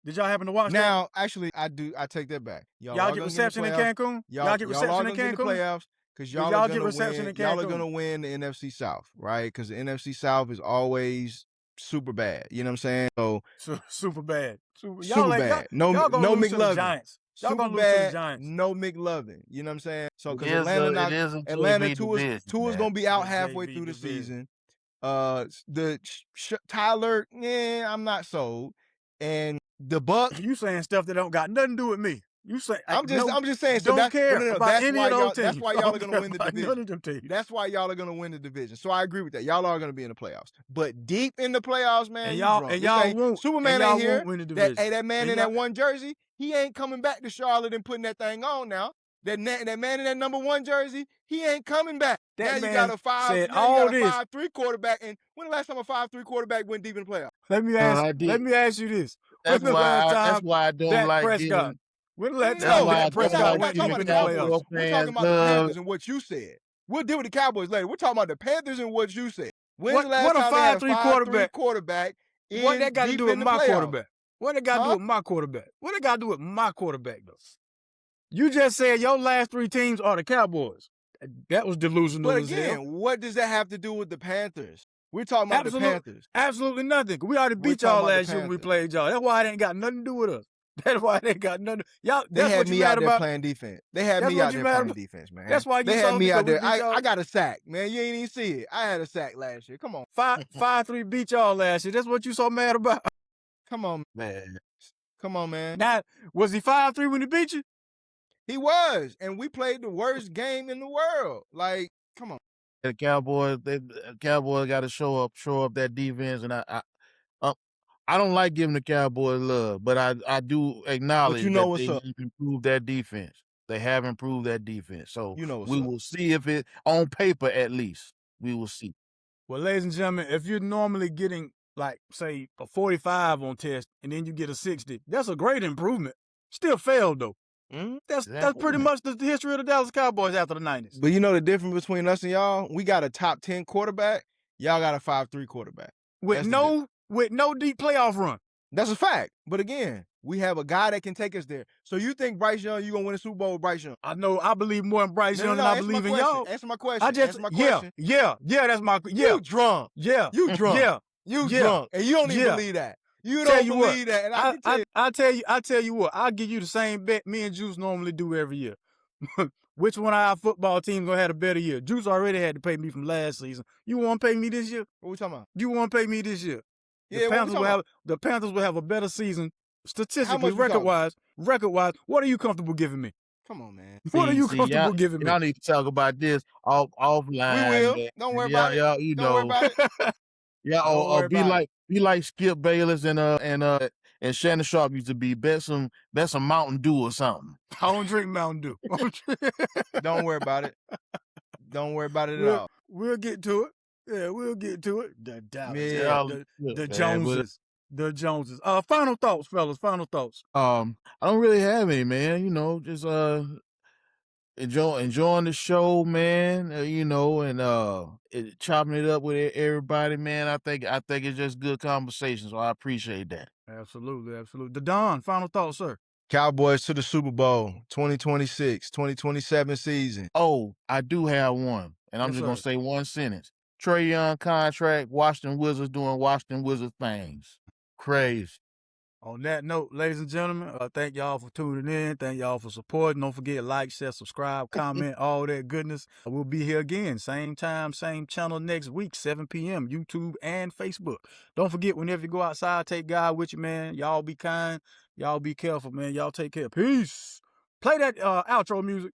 Did y'all happen to watch now, that? Actually, I do. I take that back. Y'all get reception in Cancun? Y'all get reception in Cancun? Playoffs because y'all get reception in Cancun. Y'all are going to win the NFC South, right? Because the NFC South is always super bad. You know what I'm saying? So super bad. Super bad. No McLovin. Y'all gonna lose to the Giants. No McLovin. You know what I'm saying? So because Atlanta Tua's gonna be out halfway through the season. Tyler, I'm not sold. And the Bucks. You saying stuff that don't got nothing to do with me. You say I'm just saying. So don't care about any of those teams. That's why y'all are going to win the division. That's why y'all are going to win the division. So I agree with that. Y'all are going to be in the playoffs. But deep in the playoffs, man, and y'all won't. Superman ain't here. Win the division. That man in that one jersey, he ain't coming back to Charlotte and putting that thing on now. That man in that number 1 jersey, he ain't coming back. That now man you got a 5-3 quarterback. And when the last time a 5-3 quarterback went deep in the playoffs? Let me ask you this. That's why I don't like Prescott. When the last time Prescott went deep in the playoffs? We're talking about the Panthers and what you said. We'll deal with the Cowboys later. We're talking about the Panthers and what you said. When's the last time they had a 5-3 quarterback what that got to do with my quarterback? What they got to do with my quarterback? What they got to do with my quarterback, though? You just said your last 3 teams are the Cowboys. That was delusional. But again, what does that have to do with the Panthers? We're talking about the Panthers. Absolutely nothing. We already beat y'all last year when we played y'all. That's why it ain't got nothing to do with us. That's why they ain't got nothing. Y'all, they had me out there playing defense. They had me out there playing defense, man. That's why they had me out there. I got a sack, man. You ain't even see it. I had a sack last year. Come on. 5-3 beat y'all last year. That's what you so mad about. Come on, man. Come on, man. Now, was he 5-3 when he beat you? He was, and we played the worst game in the world. Like, come on. The Cowboys got to show up that defense, and I don't like giving the Cowboys love, but I do acknowledge that they need to improve that defense. They have improved that defense. So You know what's we up. will see if it, on paper at least, we will see. Well, ladies and gentlemen, if you're normally getting, like, say, a 45 on test and then you get a 60, that's a great improvement. Still failed, though. That's pretty much the history of the Dallas Cowboys after the 90s. But you know the difference between us and y'all? We got a top 10 quarterback. Y'all got a 5'3" quarterback. With no deep playoff run. That's a fact. But again, we have a guy that can take us there. So you think Bryce Young, you gonna win a Super Bowl with Bryce Young? I know. I believe more in Bryce Young than I believe in y'all. Answer my question. Yeah. That's my You drunk. Yeah. You drunk. Yeah. You drunk. And you don't even believe that. You don't believe that. And I tell you what, I'll give you the same bet me and Juice normally do every year. Which one of our football teams gonna have a better year? Juice already had to pay me from last season. You want to pay me this year? What we talking about? You want to pay me this year? Yeah, the Panthers will have a better season statistically, record-wise. What are you comfortable giving me? Come on, man. What are you comfortable giving me? Y'all need to talk about this offline. We will. Don't worry about it. You Don't worry about it. Yeah, or be like Skip Bayless and Shannon Sharp used to be. Bet some Mountain Dew or something. I don't drink Mountain Dew. Don't worry about it. Don't worry about it at all. We'll get to it. Yeah, we'll get to it. The Dallas, the Joneses. The Joneses. Final thoughts, fellas. Final thoughts. I don't really have any, man. You know, just enjoying the show, man. And chopping it up with everybody, man. I think it's just good conversation. So I appreciate that. Absolutely. The Don, final thoughts, sir. Cowboys to the Super Bowl 2026, 2027 season. Oh, I do have one. And I'm just going to say one sentence. Trae Young contract, Washington Wizards doing Washington Wizards things. Crazy. On that note, ladies and gentlemen, thank y'all for tuning in. Thank y'all for supporting. Don't forget, like, share, subscribe, comment, all that goodness. We'll be here again, same time, same channel next week, 7 p.m., YouTube and Facebook. Don't forget, whenever you go outside, take God with you, man. Y'all be kind. Y'all be careful, man. Y'all take care. Peace. Play that outro music.